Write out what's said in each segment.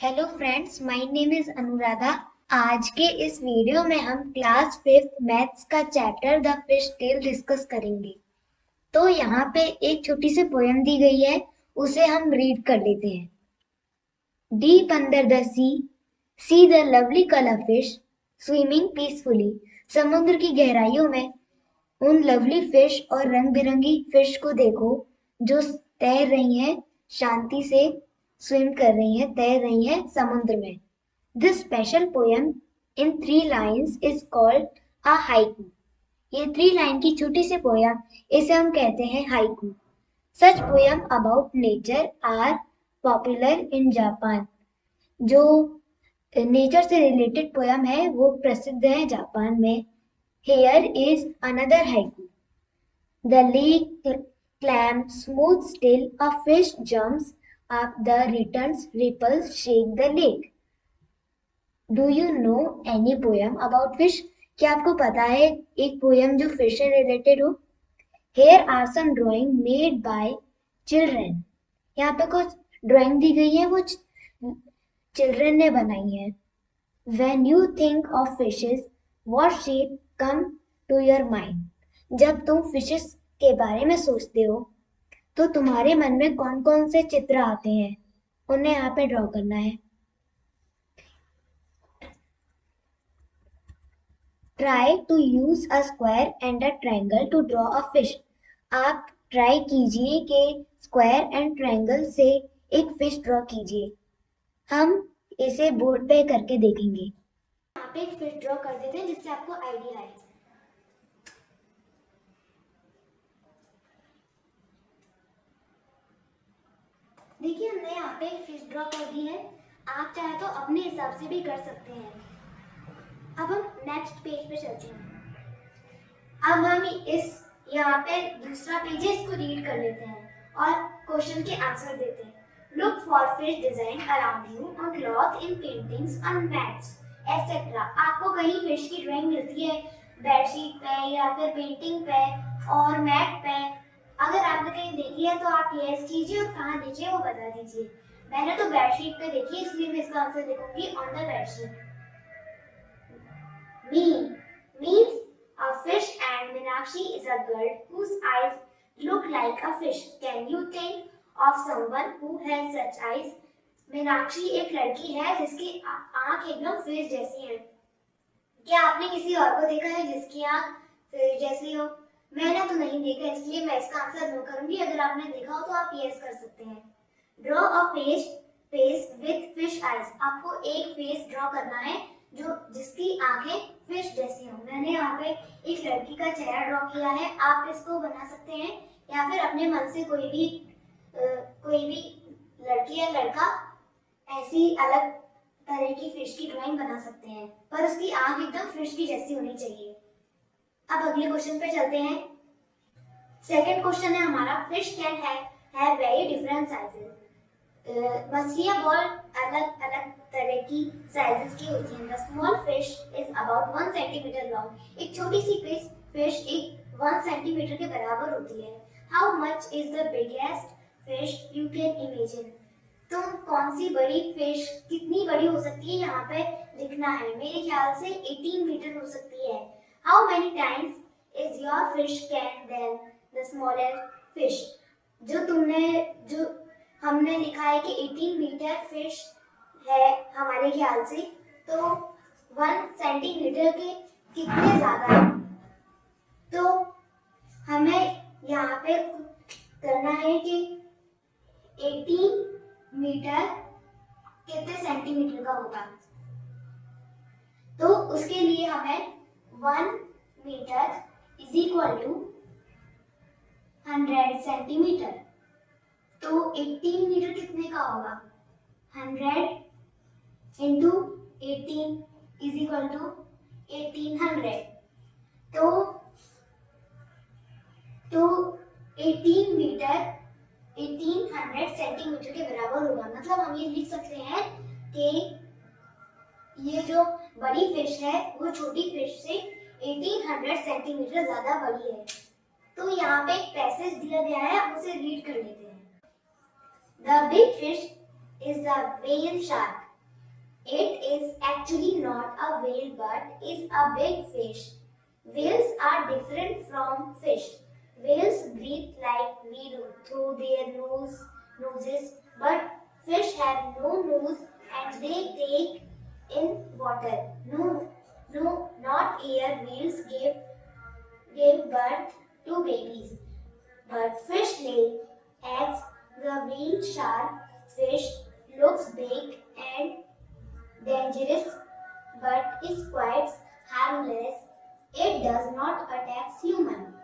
Hello friends, my name is Anuradha. आज के इस वीडियो में हम क्लास 5th मैथ्स का chapter the fish tell discuss करेंगे। तो यहाँ पे एक छोटी सी पोयम दी गई है, उसे हम रीड कर लेते हैं। Deep under the see the lovely colour fish swimming peacefully. समुद्र की गहराइयों में उन लवली फिश और रंग बिरंगी फिश को देखो जो तैर रही हैं, शांति से स्विम कर रही हैं, तैर रही हैं समुद्र में। This special poem in 3 lines is called a haiku. ये 3 लाइन की छोटी सी पोयम, इसे हम कहते हैं haiku. Such poem about nature are popular in Japan. जो नेचर से रिलेटेड पोयम है वो प्रसिद्ध है जापान में। Here is another haiku. The lake clams smooth still, a fish jumps up, the returns ripples shake the lake. Do you know any poem about fish? क्या आपको पता है एक पोयम जो फिश से रिलेटेड हो? Here are some drawing made by children. यहाँ पे कुछ ड्राइंग दी गई है, वो चिल्ड्रन ने बनाई है। When you think of fishes, what shape come to your mind? जब तुम फिशेस के बारे में सोचते हो तो तुम्हारे मन में कौन कौन से चित्र आते हैं, उन्हें यहाँ पे ड्रॉ करना है। Try to use a square and a triangle to draw a fish. आप ट्राई कीजिए कि स्क्वायर एंड ट्रायंगल से एक फिश ड्रॉ कीजिए। हम इसे बोर्ड पे करके देखेंगे। आप एक फिश ड्रॉ कर देते हैं जिससे आपको आइडिया आए। देखिए, हमने यहाँ पे एक फिश ड्रॉ कर दी है। आप चाहे तो अपने हिसाब से भी कर सकते हैं। अब हम नेक्स्ट पेज पे चलते हैं। अब हम इस यहाँ पे दूसरा पेज है, इसको रीड कर लेते हैं और क्वेश्चन के आंसर देते हैं। Look for fish design around you on cloth, in paintings, on mats etcetera. आपको कहीं फिश की ड्राइंग मिलती है बेडशीट पे या फिर पेंटिंग पे और मैट पे। अगर आपने कहीं देखी है तो आप यस कीजिए और कहाँ देखिए वो बता दीजिए। मैंने तो बेडशीट पे देखी है, इसलिए मैं इसका आंसर लिखूंगी on the bedsheet. means a fish and Meenakshi is a girl whose eyes look like a fish. Can you think of someone who has such eyes? Meenakshi एक लड़की है जिसकी आंख एकदम फिश जैसी है। क्या आपने किसी और को देखा है जिसकी आंख फिश जैसी हो? मैंने तो नहीं देखा, इसलिए मैं इसका आंसर नो करूंगी। अगर आपने देखा हो तो आप यस कर सकते हैं। Draw a face with fish eyes. आपको एक फेस ड्रॉ करना है जो जिसकी आंखें फिश जैसी हो। मैंने यहाँ पे एक लड़की का चेहरा ड्रॉ किया है। आप इसको बना सकते हैं या फिर अपने मन से कोई भी लड़की या लड़का ऐसी अलग तरह की फिश की ड्राइंग बना सकते हैं, पर उसकी आंख एकदम फिश की जैसी होनी चाहिए। अब अगले क्वेश्चन पे चलते हैं। सेकंड क्वेश्चन है हमारा, fish can have very different sizes. मछलियां बहुत अलग अलग तरह की साइजेस की होती हैं। The small fish is about 1 centimetre long. एक छोटी सी फिश एक 1 सेंटीमीटर के बराबर होती है। How much is the biggest fish you can imagine. तुम कौन सी बड़ी फिश कितनी बड़ी हो सकती है यहाँ पे लिखना है। मेरे ख्याल से 18 मीटर हो सकती है। How many times is your fish can then the smallest fish. जो हमने लिखा है कि 18 मीटर फिश है हमारे ख्याल से, तो 1 सेंटीमीटर के कितने ज्यादा है। तो हमें यहाँ पे करना है कि 18 मीटर कितने सेंटीमीटर का होगा। तो उसके लिए हमें 1 metre is equal to 100 centimetre. तो 18 मीटर कितने का होगा? 100 इंटू 18 इज इक्वल टू 1800। तो 18 मीटर 1800 सेंटीमीटर के बराबर होगा। मतलब हम ये लिख सकते हैं कि ये जो बड़ी फिश है वो छोटी फिश से 1800 सेंटीमीटर ज्यादा बड़ी है। तो यहाँ पे एक पैसेज दिया गया है, उसे रीड कर लेते हैं। The big fish is the whale shark. It is actually not a whale but is a big fish. Whales are different from fish. Whales breathe like we do through their noses, but fish have no nose and they take in water. No, not air. Whales give birth to babies, but fish lay eggs. The whale shark fish looks big and dangerous but is quite harmless. It does not attack human.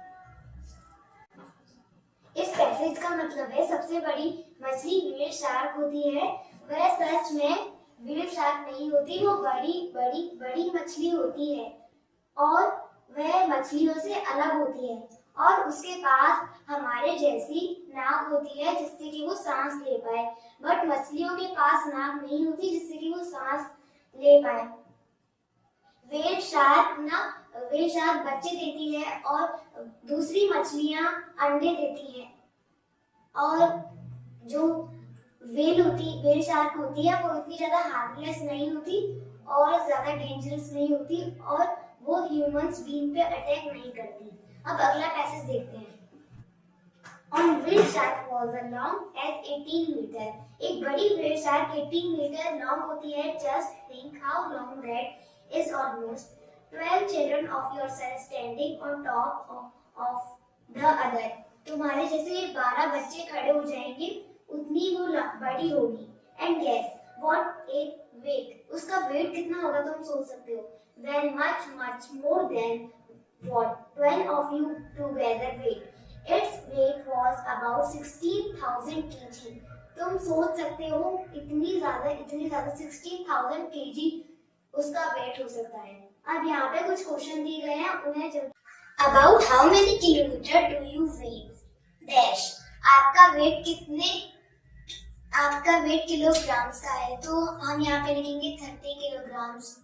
इस passage का मतलब है सबसे बड़ी मछली whale shark होती है। वह सच में व्हेल शार्क नहीं होती, वो बड़ी बड़ी बड़ी मछली होती है और वह मछलियों से अलग होती है और उसके पास हमारे जैसी नाक होती है जिससे कि वो सांस ले पाए, बट मछलियों के पास नाक नहीं होती जिससे कि वो सांस ले पाए। व्हेल शार्क बच्चे देती है और दूसरी मछलियां अंडे देती हैं और जो व्हेल शार्क होती है वो इतनी ज्यादा हार्मलेस नहीं होती और ज्यादा डेंजरस नहीं होती और वो ह्यूमंस बीइंग पे अटैक नहीं करती। अब अगला पैसेज देखते हैं। On whale shark was as long as 18 meter. एक बड़ी व्हेल शार्क 18 मीटर लॉन्ग होती है। Just think how long that is. Almost 12 children of your size standing on top of the other. तुम्हारे जैसे 12 बच्चे खड़े हो जाएंगे उतनी वो बड़ी होगी। And guess what its weight? उसका वेट कितना होगा तुम सोच सकते हो। Well, much more than what 12 of you together weigh. Its weight was about 16,000 kg. तुम सोच सकते हो इतनी ज्यादा 16,000 kg उसका वेट हो सकता है। अब यहाँ पे कुछ क्वेश्चन दिए गए हैं, उन्हें जब About how many kilometer do you weigh? Dash. आपका वेट किलोग्राम्स का है तो हम यहाँ पे लिखेंगे 30 किलोग्राम्स।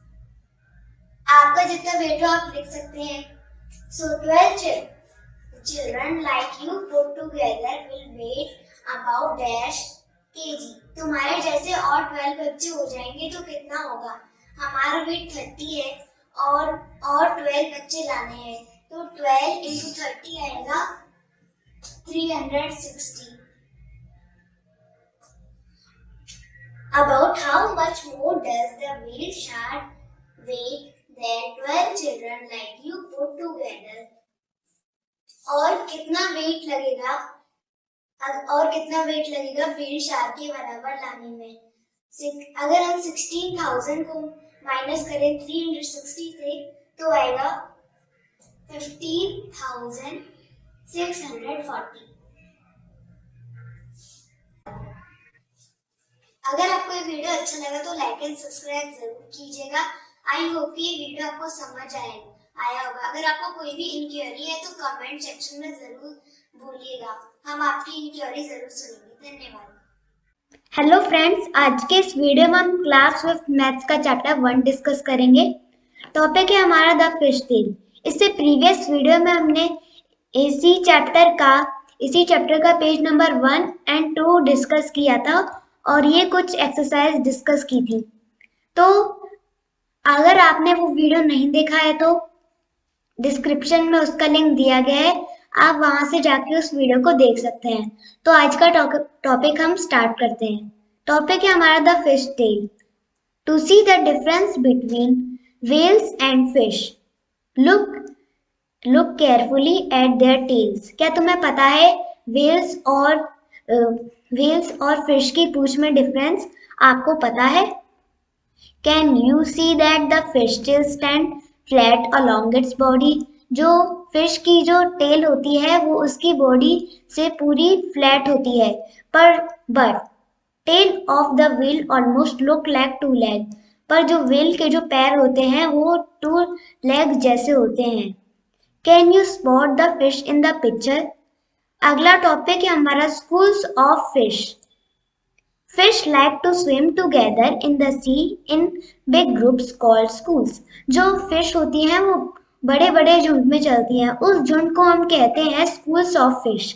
आपका जितना वेट हो आप लिख सकते हैं। So 12 children like you put together will weigh about dash kg. तुम्हारे जैसे और 12 बच्चे हो जाएंगे तो कितना होगा। हमारा वेट 30 है और 12 बच्चे लाने हैं तो 12 into 30 आएगा 360. About how much more does the whale shark weigh than 12 children like you put together? और कितना वेट लगेगा व्हेल शार्क के बराबर लाने में। अगर हम 16,000 को माइनस करें 360 से तो आएगा 15,640। अगर आपको ये वीडियो अच्छा लगा तो लाइक एंड सब्सक्राइब जरूर कीजिएगा। आई होप कि ये वीडियो आपको समझ आया होगा। अगर आपको कोई भी इंक्वायरी है तो कमेंट सेक्शन में जरूर बोलिएगा, हम आपकी इंक्वायरी जरूर सुनेंगे। धन्यवाद। हेलो फ्रेंड्स, आज के इस वीडियो में हम क्लास 5 मैथ्स का चैप्टर 1 डिस्कस करेंगे। टॉपिक है हमारा द फिश टेल। इससे प्रीवियस वीडियो में हमने इसी चैप्टर का पेज नंबर 1 एंड 2 डिस्कस किया था और ये कुछ एक्सरसाइज डिस्कस की थी। तो अगर आपने वो वीडियो नहीं देखा है तो डिस्क्रिप्शन में उसका लिंक दिया गया है, आप वहां से जाके उस वीडियो को देख सकते हैं। तो आज का टॉपिक हम स्टार्ट करते हैं। टॉपिक है हमारा the fish tail. To see the difference between whales and fish, look carefully at their tails. क्या तुम्हें पता है व्हेल्स और फिश की पूंछ में डिफरेंस आपको पता है? Can you see that the fish tell stand flat along its body? जो फिश की जो टेल होती है वो उसकी बॉडी से पूरी फ्लैट होती है, but tail of the whale almost look like 2 leg. पर जो व्हेल के जो पैर होते हैं वो 2 लेग जैसे होते हैं। Can you spot the fish in the picture? अगला टॉपिक है हमारा schools of fish. Fish like to swim together in the sea in big groups called schools. जो फिश होती हैं वो बड़े बड़े झुंड में चलती हैं, उस झुंड को हम कहते हैं schools of fish.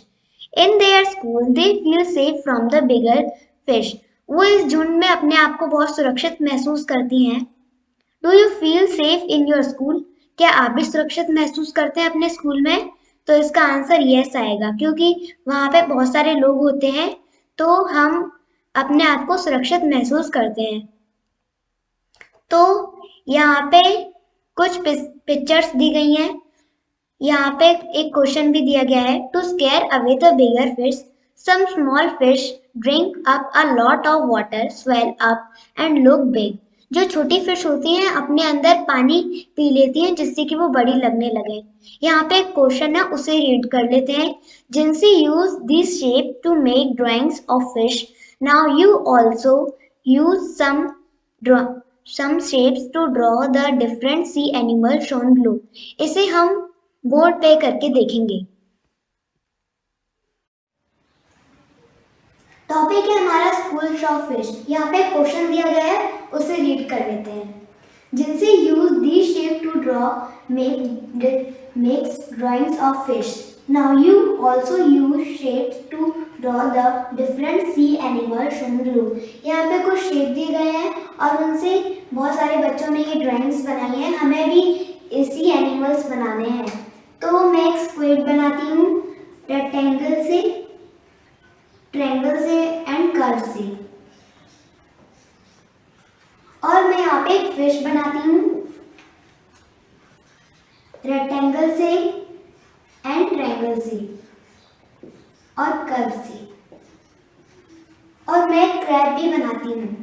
In their school they feel safe from the bigger fish. वो इस झुंड में अपने आप को बहुत सुरक्षित महसूस करती हैं। Do you feel safe in your school? क्या आप भी सुरक्षित महसूस करते हैं अपने स्कूल में? तो इसका आंसर यस आएगा, क्योंकि वहाँ पे बहुत सारे लोग होते हैं, तो हम अपने आप को सुरक्षित महसूस करते हैं। तो यहाँ पे कुछ पिक्चर्स दी गई हैं। यहाँ पे एक क्वेश्चन भी दिया गया है, to scare away the bigger fish some small fish drink up a lot of water, swell up and look big. जो छोटी फिश होती हैं अपने अंदर पानी पी लेती हैं जिससे कि वो बड़ी लगने लगे। यहाँ पे एक क्वेश्चन है, उसे रीड कर लेते हैं। Jincy use this shape to make drawings of fish, now you also use some shapes to draw the different sea animals shown below। इसे हम बोर्ड पे करके देखेंगे। टॉपिक है हमारा स्कूल ऑफ फिश। यहाँ पे क्वेश्चन दिया गया है, उसे रीड कर लेते हैं। जिनसे use the shape to draw makes drawings of fish, now you also use shapes to draw the different sea animals shown below. यहाँ पे कुछ शेप दिए गए हैं और उनसे बहुत सारे बच्चों ने ये ड्राइंग्स बनाई हैं। हमें भी सी एनिमल्स बनाने हैं, तो मैं एक स्क्वेड बनाती हूँ रेक्टेंगल से, ट्रायंगल से एंड कर्व से, और मैं यहाँ पे एक फिश बनाती हूँ रेक्टेंगल से एंड ट्रायंगल से और कर्व से, और मैं क्रैब भी बनाती हूँ।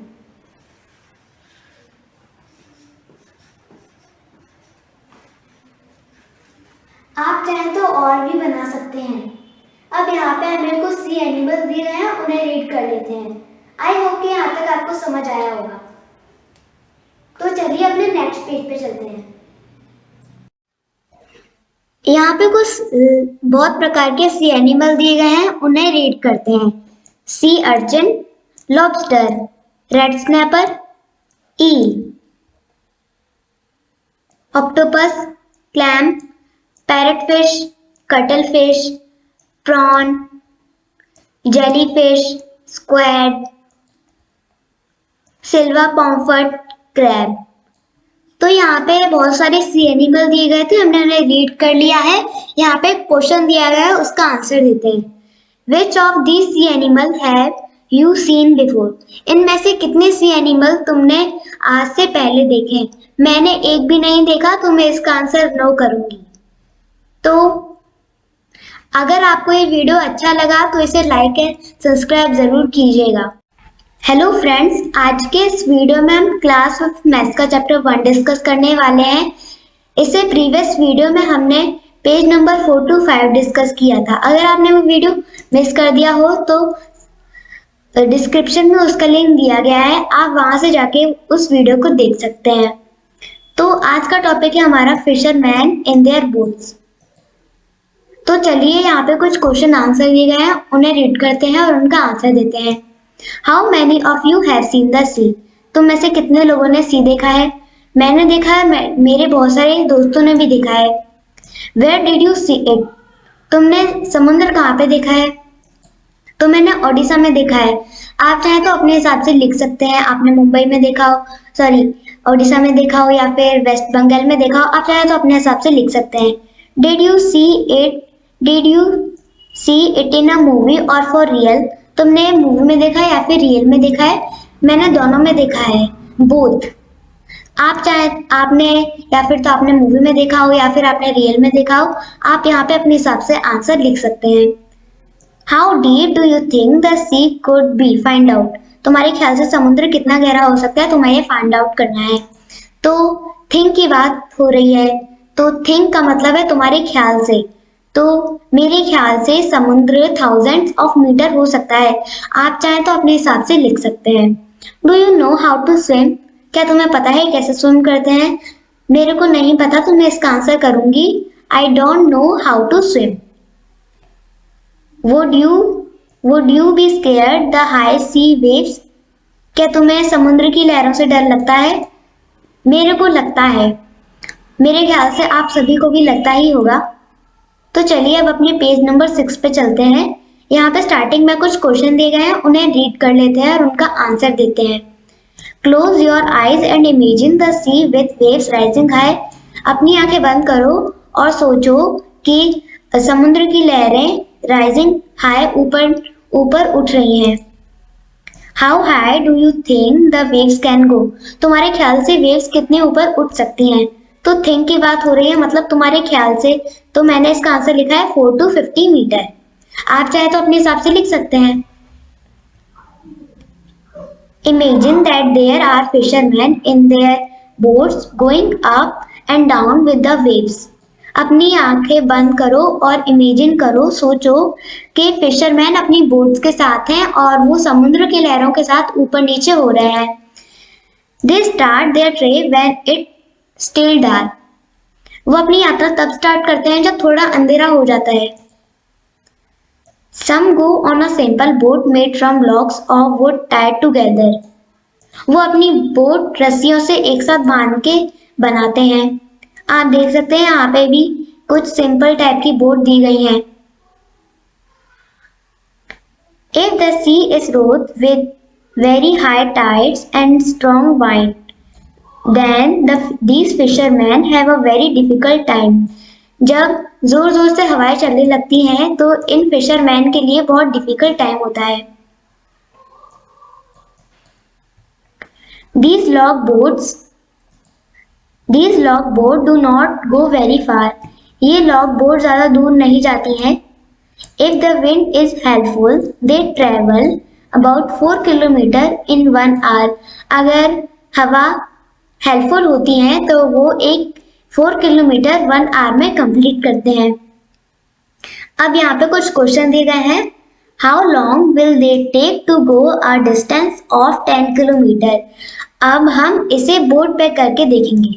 आप चाहें तो और भी बना सकते हैं। अब यहाँ पे हमें कुछ सी एनिमल दिए गए हैं, उन्हें रीड कर लेते हैं। आई होप कि यहाँ तक आपको समझ आया होगा। तो चलिए अपने नेक्स्ट पेज पे चलते हैं। यहाँ पे कुछ बहुत प्रकार के सी एनिमल दिए गए हैं, उन्हें रीड करते हैं। Sea urchin, lobster, red snapper, eel, octopus, clam, parrot fish, cuttle fish, prawn, jellyfish, squid, silver pomfret, crab. तो यहाँ पे बहुत सारे सी एनिमल दिए गए थे, हमने उन्हें रीड कर लिया है। यहाँ पे क्वेश्चन दिया गया है, उसका आंसर देते हैं। Which of these sea animal have you seen before? इनमें से कितने सी एनिमल तुमने आज से पहले देखे? मैंने एक भी नहीं देखा, तो मैं इसका आंसर नो करूंगी। तो अगर आपको ये वीडियो अच्छा लगा तो इसे लाइक एंड सब्सक्राइब जरूर कीजिएगा। हेलो फ्रेंड्स, आज के इस वीडियो में हम क्लास ऑफ मैथ्स का चैप्टर 1 डिस्कस करने वाले हैं। इससे प्रीवियस वीडियो में हमने पेज नंबर 4 to 5 डिस्कस किया था। अगर आपने वो वीडियो मिस कर दिया हो तो डिस्क्रिप्शन में उसका लिंक दिया गया है, आप वहां से जाके उस वीडियो को देख सकते हैं। तो आज का टॉपिक है हमारा फिशरमैन इन देयर बोट्स। तो चलिए यहाँ पे कुछ क्वेश्चन आंसर दिए गए हैं, उन्हें रीड करते हैं और उनका आंसर देते हैं। How many of you have seen the sea? तुम में से कितने लोगों ने सी देखा है? मैंने देखा है, मेरे बहुत सारे दोस्तों ने भी देखा है। Where did you see it? तुमने समुद्र कहाँ पे देखा है? तो मैंने ओडिशा में देखा है। आप चाहे तो अपने हिसाब से लिख सकते हैं, आपने मुंबई में देखा हो, सॉरी ओडिशा में देखा हो या फिर वेस्ट बंगाल में देखा हो, आप चाहे तो अपने हिसाब से लिख सकते हैं। Did you see it? Did you see it in a movie और फॉर रियल? तुमने मूवी में देखा है या फिर रियल में देखा है? मैंने दोनों में देखा है, बोथ। आप चाहे आपने या फिर तो आपने मूवी में देखा हो या फिर आपने रियल में देखा हो, आप यहाँ पे अपने हिसाब से आंसर लिख सकते हैं। How deep do you think the sea could be? Find out. तुम्हारे ख्याल से समुद्र कितना गहरा हो सकता है, तुम्हें फाइंड आउट करना है। तो थिंक की बात हो रही है, तो थिंक का मतलब है तुम्हारे ख्याल से। तो मेरे ख्याल से समुद्र थाउजेंड्स ऑफ मीटर हो सकता है। आप चाहें तो अपने हिसाब से लिख सकते हैं। Do you know how to swim? क्या तुम्हें पता है कैसे स्विम करते हैं? मेरे को नहीं पता, तो मैं इसका आंसर करूंगी I don't know how to swim. Would you be scared the high sea waves? क्या तुम्हें समुद्र की लहरों से डर लगता है? मेरे को लगता है, मेरे ख्याल से आप सभी को भी लगता ही होगा। तो चलिए अब अपने पेज नंबर 6 पे चलते हैं। यहाँ पे स्टार्टिंग में कुछ क्वेश्चन दिए गए हैं, उन्हें रीड कर लेते हैं और उनका आंसर देते हैं। Close your eyes and imagine the sea with waves rising high. अपनी आंखें बंद करो और सोचो कि समुद्र की लहरें राइजिंग हाई ऊपर ऊपर उठ रही हैं। How high do you think the waves can go? तुम्हारे ख्याल से वेव्स कितने ऊपर उठ सकती हैं? तो थिंक की बात हो रही है, मतलब तुम्हारे ख्याल से। तो मैंने इसका आंसर लिखा है 4 to 50 मीटर। आप चाहे तो अपने हिसाब से लिख सकते हैं। Imagine that there are fishermen in their boats going up and down with the waves. अपनी आंखें बंद करो और इमेजिन करो, सोचो कि फिशरमैन अपनी बोट्स के साथ हैं और वो समुद्र की लहरों के साथ ऊपर नीचे हो रहे हैं। They start their trip when it still dark. वो अपनी यात्रा तब स्टार्ट करते हैं जब थोड़ा अंधेरा हो जाता है। Some go on a simple boat made from logs of wood tied together. वो अपनी बोट रस्सियों से एक साथ बांध के बनाते हैं। आप देख सकते हैं यहाँ पे भी कुछ सिंपल टाइप की बोट दी गई हैं। If the sea is wrought with very high tides and strong wind, then these fishermen have a very difficult time. जब जोर जोर से हवाएं चलने लगती हैं तो इन फिशरमैन के लिए बहुत डिफिकल्ट टाइम होता है। These log boat do not go very far. ये लॉग बोट ज्यादा दूर नहीं जाती हैं। If the wind is helpful, they travel about 4 kilometer in 1 hour. अगर हवा हेल्पफुल होती है तो वो 4 किलोमीटर 1 आवर में कंप्लीट करते हैं। अब यहाँ पे कुछ क्वेश्चन दिए गए हैं। How long will they take to go a distance of 10 kilometre? अब हम इसे बोर्ड पे करके देखेंगे।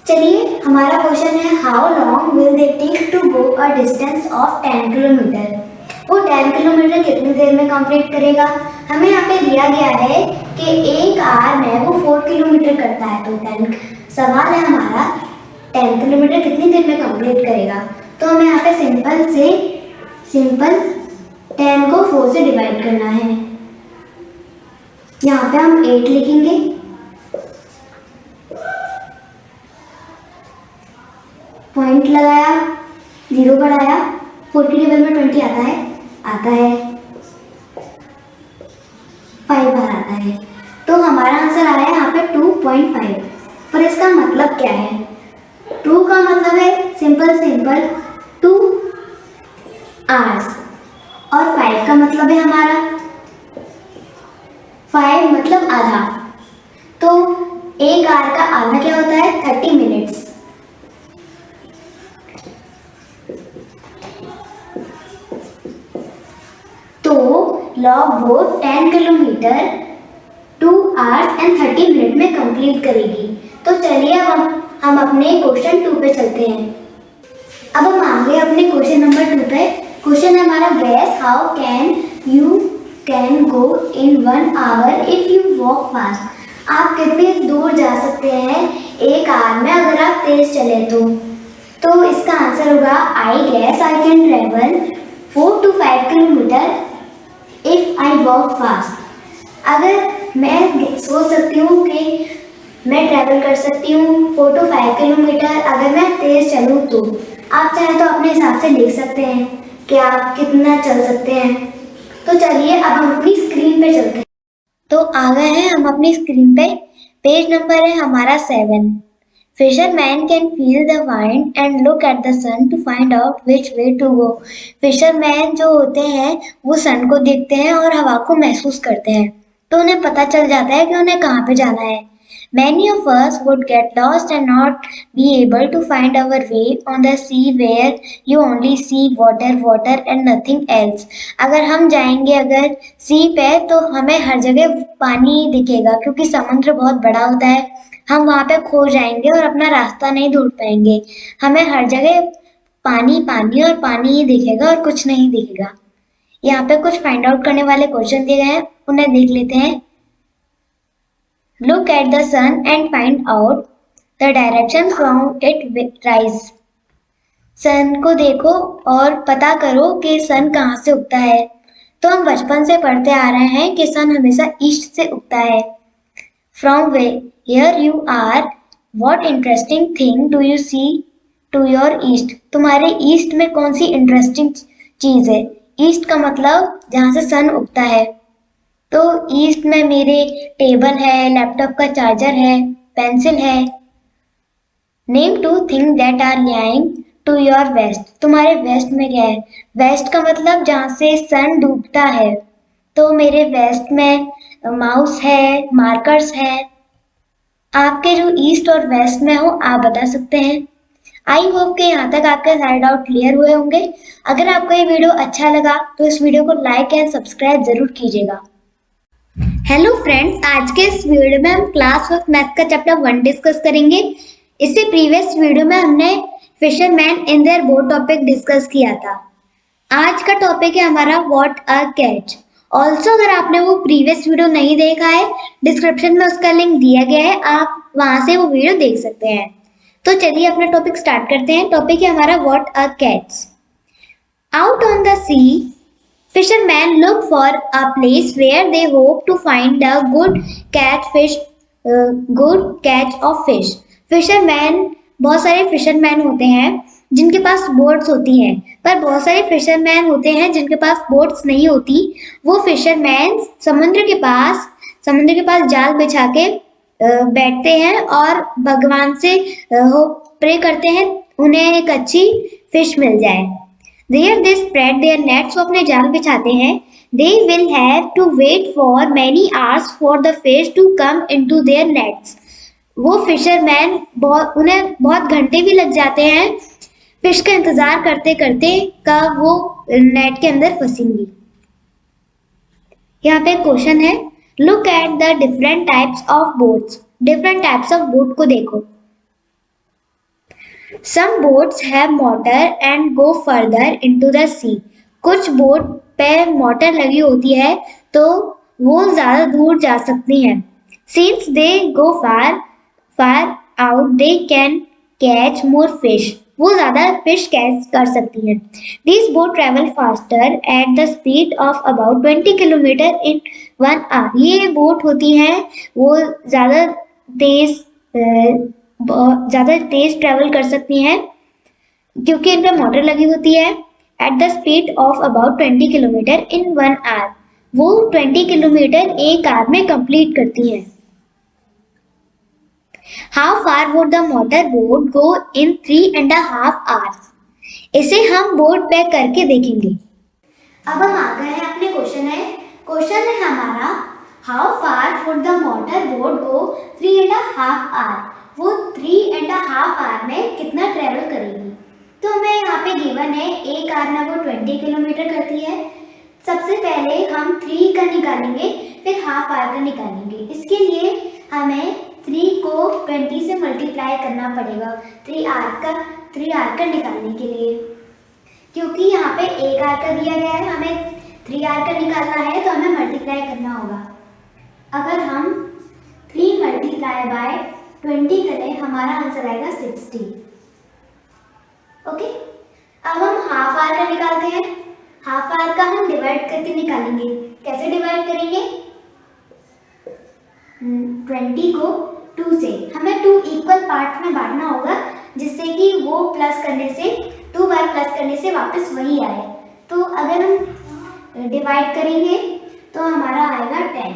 चलिए, हमारा क्वेश्चन है how long will they take to go a distance of 10 kilometre. वो 10 किलोमीटर कितनी देर में कंप्लीट करेगा? हमें यहाँ पे दिया गया है कि 1 आवर में वो 4 किलोमीटर करता है। तो 10 सवाल है हमारा 10 किलोमीटर कितनी देर में कंप्लीट करेगा। तो हमें यहाँ पे सिंपल 10 को 4 से डिवाइड करना है। यहाँ पे हम 8 लिखेंगे, पॉइंट लगाया, 0 बढ़ाया, 4 की टेबल में 20 आता है 5 बार आता है। तो हमारा आंसर आया यहाँ पे 2.5। पर इसका मतलब क्या है? 2 का मतलब है सिंपल 2 आवर्स और 5 का मतलब है हमारा 5 मतलब आधा। तो 1 आवर का आधा क्या होता है? 30 मिनट्स। तो log boat 10 kilometre 2 hours and 30 minute में कंप्लीट करेगी। तो चलिए अब हम अपने क्वेश्चन 2 पे चलते हैं। अब हम आ गए अपने क्वेश्चन नंबर 2 पे। क्वेश्चन है हमारा guess how can go in 1 hour if you walk fast. आप कितनी दूर जा सकते हैं 1 आवर में अगर आप तेज चले तो इसका आंसर होगा I guess I can travel 4 to 5 kilometre if I walk fast. अगर मैं सोच सकती हूँ कि मैं ट्रैवल कर सकती हूँ 4 to 5 किलोमीटर अगर मैं तेज चलूँ तो। आप चाहे तो अपने हिसाब से देख सकते हैं कि आप कितना चल सकते हैं। तो चलिए अब हम अपनी स्क्रीन पे चलते हैं। तो आ गए हैं हम अपनी स्क्रीन पे। पेज नंबर है हमारा 7। Fisherman can feel the wind and look at the sun to find out which way to go. Fisherman जो होते हैं वो सन को देखते हैं और हवा को महसूस करते हैं, तो उन्हें पता चल जाता है कि उन्हें कहाँ पे जाना है। Many of us would get lost and not be able to find our way on the sea where you only see water and nothing else. अगर हम जाएंगे सी पे तो हमें हर जगह पानी ही दिखेगा, क्योंकि समुद्र बहुत बड़ा होता है। हम वहाँ पे खो जाएंगे और अपना रास्ता नहीं ढूंढ पाएंगे। हमें हर जगह पानी और पानी ही दिखेगा और कुछ नहीं दिखेगा। यहाँ पे कुछ फाइंड आउट करने वाले क्वेश्चन दिए गए हैं, उन्हें देख लेते हैं। Look at the sun and find out the direction from it rise. सन को देखो और पता करो कि सन कहाँ से उगता है। तो हम बचपन से पढ़ते आ रहे हैं कि सन हमेशा ईस्ट से उगता है। From where you are, what interesting thing do you see to your east? तुम्हारे ईस्ट में कौन सी इंटरेस्टिंग चीज है? ईस्ट का मतलब जहाँ से सन उगता है। तो ईस्ट में मेरे टेबल है, लैपटॉप का चार्जर है, पेंसिल है। Name two thing that are lying to your west. तुम्हारे वेस्ट में क्या है? वेस्ट का मतलब जहाँ से सन डूबता है। तो मेरे वेस्ट में माउस है, मार्कर्स है। आपके जो ईस्ट और वेस्ट में हो आप बता सकते हैं। आई होप कि यहाँ तक आपके सारे डाउट क्लियर हुए होंगे। अगर आपको ये वीडियो अच्छा लगा तो इस वीडियो को लाइक एंड सब्सक्राइब जरूर कीजिएगा। हेलो फ्रेंड्स, आज के इस वीडियो में हम क्लास 5 मैथ का चैप्टर 1 डिस्कस करेंगे। इससे प्रीवियस वीडियो में हमने fisherman in their boat topic discuss किया था। आज का टॉपिक है हमारा व्हाट अ कैच। ऑल्सो अगर आपने वो प्रीवियस वीडियो नहीं देखा है, डिस्क्रिप्शन में उसका लिंक दिया गया है, आप वहां से वो वीडियो देख सकते हैं। तो चलिए अपना टॉपिक स्टार्ट करते हैं। टॉपिक है हमारा what a catch. Out on the sea, fishermen look for a place where they hope to find a good catch of fish. Fishermen, बहुत सारे फिशरमैन होते हैं जिनके पास बोट्स होती हैं, पर बहुत सारे फिशरमैन होते हैं जिनके पास बोट्स नहीं होती। वो फिशरमैन समुद्र के पास जाल बिछा के बैठते हैं और भगवान से प्रे करते हैं उन्हें एक अच्छी फिश मिल जाए। There they spread their nets, वो अपने जाल बिछाते हैं। They will have to wait for many hours for the fish to come into their nets. वो फिशरमैन उन्हें बहुत घंटे भी लग जाते हैं फिश का इंतजार करते करते कब वो नेट के अंदर फंसेंगी। यहाँ पे क्वेश्चन है, look at the different types of boats. Different types of boat को देखो। Some boats have motor and go further into the sea. कुछ बोट पे मोटर लगी होती है तो वो ज्यादा दूर जा सकती हैं। Since they go far out, they can catch more fish. वो ज्यादा फिश कैच कर सकती हैं। These boats travel faster at the speed of about 20 kilometer in 1 hour. ये बोट होती हैं वो ज्यादा तेज ट्रेवल कर सकती हैं क्योंकि इन पे मोटर लगी होती है। At the speed of about 20 kilometre in 1 hour, वो 20 किलोमीटर एक आवर में कंप्लीट करती हैं। How far would the motor boat go in 3.5 hours? इसे हम बोट पे करके देखेंगे। अब हम आ गए हैं अपने क्वेश्चन है हमारा, how far would the motor boat go 3.5 hour? वो 3.5 आवर में कितना ट्रेवल करेगी? तो हमें यहाँ पे गिवन है एक आवर में वो 20 किलोमीटर करती है। सबसे पहले हम 3 का निकालेंगे, फिर हाफ आवर का निकालेंगे। इसके लिए हमें 3 को 20 से मल्टीप्लाई करना पड़ेगा 3 आवर का निकालने के लिए, क्योंकि यहाँ पे एक आवर का दिया गया है, हमें 3 आवर का निकालना है तो हमें मल्टीप्लाई करना होगा। अगर हम 3 मल्टीप्लाई बाय 20 करें, हमारा आंसर आएगा 60। ओके, अब हम हाफ आवर का निकालते हैं। हाफ आवर का हम डिवाइड करके निकालेंगे। कैसे डिवाइड करेंगे? 20 को 2 से, हमें 2 इक्वल पार्ट में बांटना होगा जिससे कि वो प्लस करने से 2 बार प्लस करने से वापस वही आए। तो अगर हम डिवाइड करेंगे तो हमारा आएगा 10।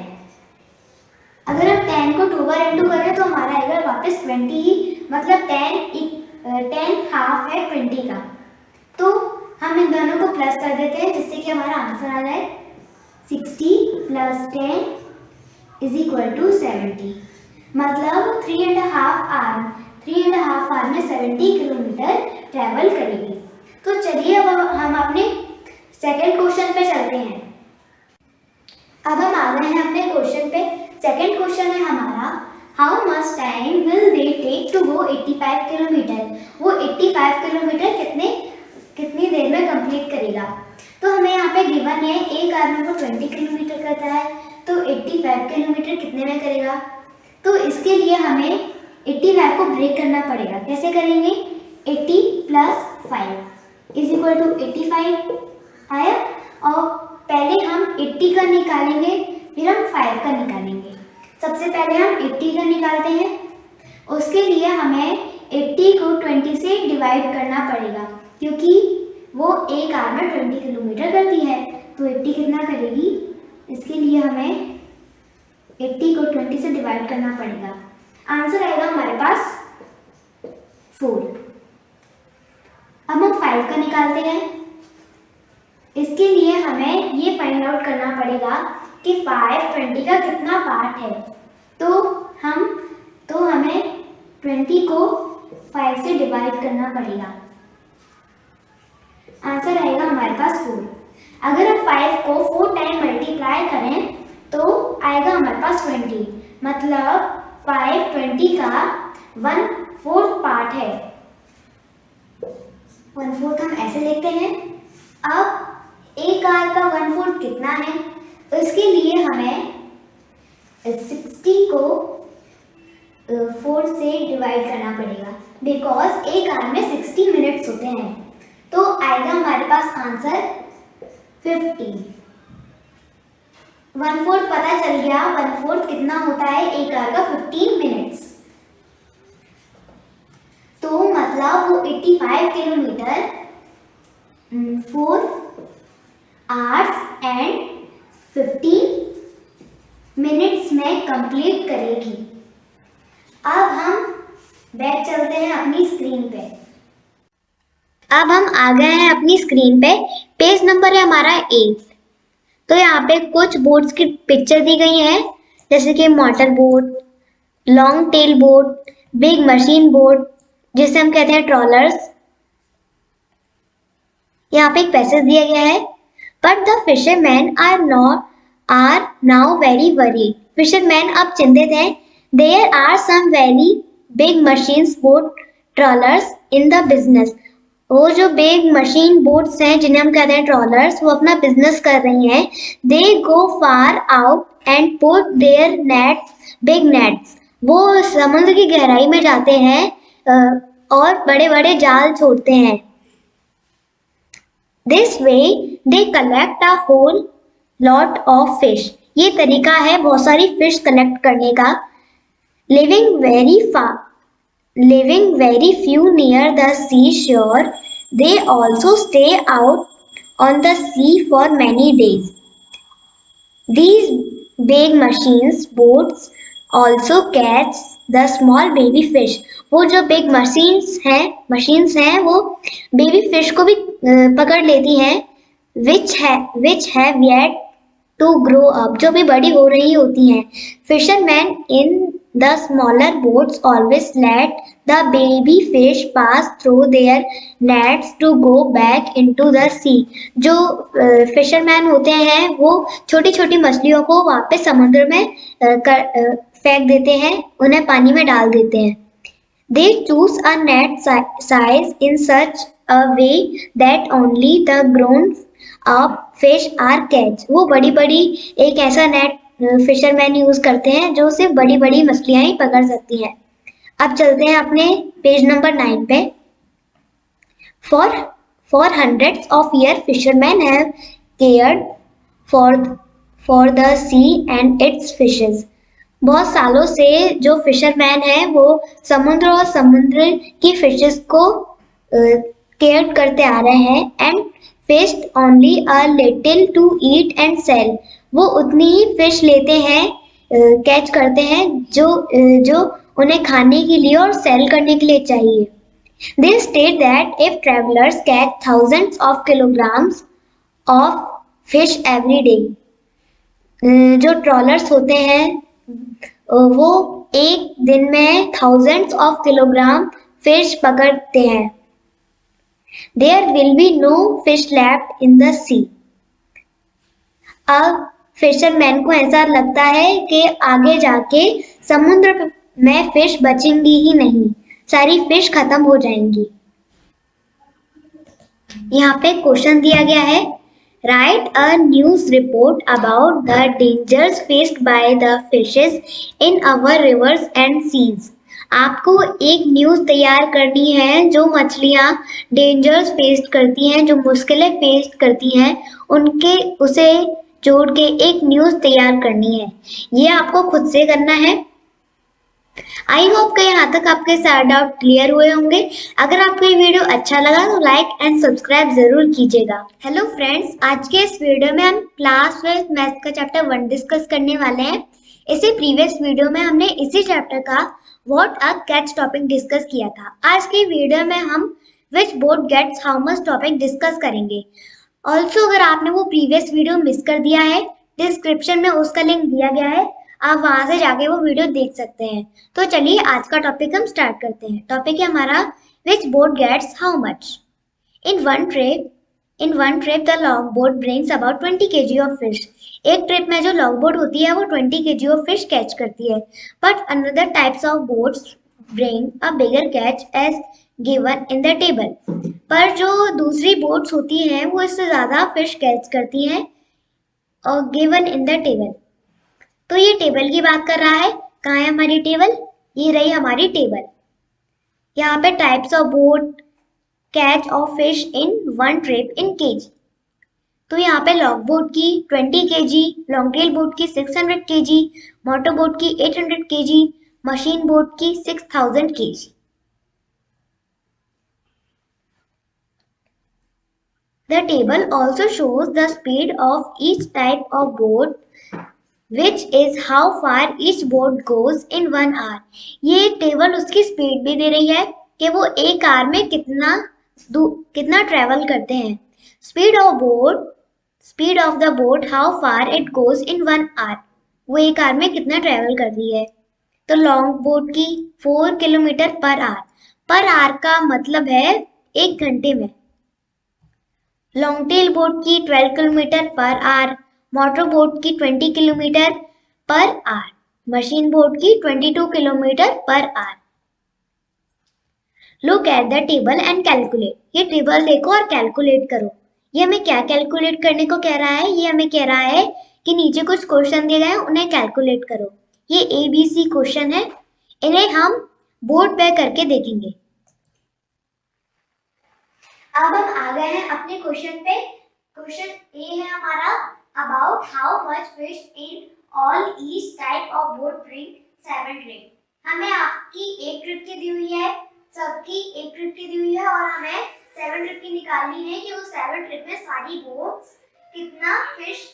अगर हम 10 को 2 बार इंटू करें तो हमारा आएगा वापस 20 ही, मतलब 10 हाफ है 20 का। तो हम इन दोनों को प्लस कर देते हैं जिससे कि हमारा आंसर आ जाए 60 + 10 = 70। मतलब 3.5 आवर में 70 किलोमीटर ट्रेवल करेगी। तो चलिए अब हम अपने सेकेंड क्वेश्चन पे चलते हैं। अब हम आ गए हैं अपने क्वेश्चन पे। सेकेंड क्वेश्चन है हमारा, how much time will they take to go 85 kilometre? वो 85 किलोमीटर कितनी देर में कंप्लीट करेगा? तो हमें यहाँ पे गिवन है एक आवर में वो 20 किलोमीटर करता है, तो 85 किलोमीटर कितने में करेगा? तो इसके लिए हमें 85 को ब्रेक करना पड़ेगा। कैसे करेंगे? 80 प्लस 5 इज इक्वल टू 85 आया। और पहले हम 80 का निकालेंगे, फिर हम 5 का निकालेंगे। सबसे पहले हम 80 का निकालते हैं। उसके लिए हमें 80 को 20 से डिवाइड करना पड़ेगा, क्योंकि वो एक आवर में 20 किलोमीटर करती है। तो 80 कितना करेगी, इसके लिए हमें 80 को 20 से डिवाइड करना पड़ेगा। आंसर आएगा हमारे पास 4। अब हम 5 का निकालते हैं। इसके लिए हमें ये फाइंड आउट करना पड़ेगा कि 5 20 का कितना पार्ट है। तो हमें 20 को 5 से डिवाइड करना पड़ेगा। आंसर आएगा हमारे पास 4। अगर हम 5 को 4 टाइम मल्टीप्लाई करें तो आएगा हमारे पास 20। मतलब 5 20 का 1/4 पार्ट है। 1/4 हम ऐसे लिखते हैं। अब एक आर का 1/4 कितना है, तो इसके लिए हमें 60 को 4 से डिवाइड करना पड़ेगा, बिकॉज एक आवर में 60 मिनट्स होते हैं। तो आएगा हमारे पास आंसर 50। 1/4 पता चल गया। 1/4 कितना होता है एक आवर का, 15 मिनट्स। तो मतलब वो 85 किलोमीटर 4 आवर्स एंड 15 मिनट्स में कंप्लीट करेगी। अब हम बैक चलते हैं अपनी स्क्रीन पे। अब हम आ गए हैं अपनी स्क्रीन पे। पेज नंबर है हमारा 8। तो यहाँ पे कुछ बोट्स की पिक्चर दी गई है, जैसे कि motor boat, long tail boat, big machine boat, जिसे हम कहते हैं ट्रॉलर्स। यहाँ पे एक पैसेज दिया गया है, but the fisherman are now very worried. Fisherman अब चिंतित हैं। There are some very big machines boat trawlers in the business. वो जो बिग मशीन बोट्स हैं जिन्हें हम कहते हैं ट्रॉलर्स, वो अपना बिजनेस कर रही हैं। They go far out and put their nets, big nets. वो समुद्र की गहराई में जाते हैं और बड़े बड़े जाल छोड़ते हैं। This way they collect a whole lot of fish. ये तरीका है बहुत सारी फिश कलेक्ट करने का। Living very few near the seashore, they also stay out on the sea for many days. These big boats also catch the small baby fish. वो जो big machines हैं वो baby fish को भी पकड़ लेती हैं, which have yet to grow up, जो भी बड़ी हो रही होती हैं। Fishermen in the smaller boats always let the baby fish pass through their nets to go back into the sea. जो फिशरमैन होते हैं वो छोटी छोटी मछलियों को वापस समुद्र में फेंक देते हैं, उन्हें पानी में डाल देते हैं। They choose a net size in such a way that only the grown up fish are catch. वो बड़ी बड़ी एक ऐसा नेट फिशरमैन यूज करते हैं जो सिर्फ बड़ी बड़ी मछलियां ही पकड़ सकती हैं। अब चलते हैं अपने पेज नंबर 9 पे। For hundreds of years, fishermen have cared for the sea and its fishes. बहुत सालों से जो फिशरमैन है वो समुद्र और समुद्र की फिशेस को केयर करते आ रहे हैं। And fished only a little to eat and sell. वो उतनी ही फिश लेते हैं, कैच करते हैं जो उन्हें खाने के लिए और सेल करने के लिए चाहिए। They state that if travelers catch thousands of kilograms of fish every day, जो ट्रॉलर्स होते हैं वो एक दिन में thousands of kilogram fish पकड़ते हैं। There will be no fish left in the sea. अब फिशरमैन को ऐसा लगता है कि आगे जाके समुद्र में फिश बचेंगी ही नहीं, सारी फिश खत्म हो जाएंगी। यहाँ पे क्वेश्चन दिया गया है, write a news report about the dangers faced by the fishes in our rivers and seas. आपको एक न्यूज़ तैयार करनी है जो मछलियाँ डेंजर्स फेस करती हैं, जो मुश्किलें फेस करती हैं, उनके उसे जोड़ के एक न्यूज़ तैयार करनी है। ये आपको खुद से करना है। आई होप कि यहाँ तक आपके सारे डाउट क्लियर हुए होंगे। अगर आपको ये वीडियो अच्छा लगा तो लाइक एंड सब्सक्राइब जरूर कीजिएगा। हेलो फ्रेंड्स, आज के इस वीडियो में हम क्लास 12 मैथ का चैप्टर 1 डिस्कस करने वाले हैं। इसी प्रीवियस वीडियो में हमने इसी चैप्टर का what a catch topic discuss किया था। आज के वीडियो में हम which boat gets how much topic discuss करेंगे। ऑल्सो अगर आपने वो प्रीवियस वीडियो मिस कर दिया है, डिस्क्रिप्शन में उसका लिंक दिया गया है, आप वहां से जाके वो वीडियो देख सकते हैं। तो चलिए आज का टॉपिक हम स्टार्ट करते हैं। टॉपिक है हमारा which boat gets how much. In one trip the long boat brings about 20 kg of fish. एक ट्रिप में जो लॉन्ग बोट होती है वो 20 kg ऑफ फिश कैच करती है। But another types of boats bring a bigger catch as given in the table. पर जो दूसरी बोट्स होती हैं वो इससे ज्यादा फिश कैच करती हैं और गिवन इन द टेबल। तो ये टेबल की बात कर रहा है। कहाँ है हमारी टेबल? ये रही हमारी टेबल। यहाँ पे types of boat catch of fish in one trip in KG. तो यहाँ पे लॉन्ग बोट की 20 kg, लॉन्ग टेल बोट की 600 kg, मोटर बोट की 800 kg, मशीन बोट की 6000 kg। The table also shows the speed of each type of boat which is how far each boat goes in 1 hour। ये table उसकी speed भी दे रही है कि वो एक आवर में कितना ट्रेवल करते हैं। Speed of the boat how far it goes in 1 hour, वो एक आवर में कितना ट्रेवल कर रही है। तो लॉन्ग बोट की 4 किलोमीटर पर आवर का मतलब है एक घंटे में। लॉन्ग टेल बोट की 12 kilometre per hour, motor boat की 20 kilometre per hour, machine boat की 22 kilometre per hour. Look at the table and calculate. ये टेबल देखो और कैलकुलेट करो। ये हमें क्या कैलकुलेट करने को कह रहा है? ये हमें कह रहा है कि नीचे कुछ क्वेश्चन दिए गए हैं, उन्हें कैलकुलेट करो। ये ABC क्वेश्चन है, इन्हें हम बोर्ड पे करके देखेंगे। अब हम आ गए हैं अपने क्वेश्चन पे। क्वेश्चन ए है हमारा about how much fish in all each type of boat bring 7 trip. हमें आपकी एक ट्रिप की दी हुई है, सबकी एक ट्रिप की दी हुई है और हमें 7 ट्रिप की निकालनी है कि वो 7 ट्रिप में सारी बोट्स कितना फिश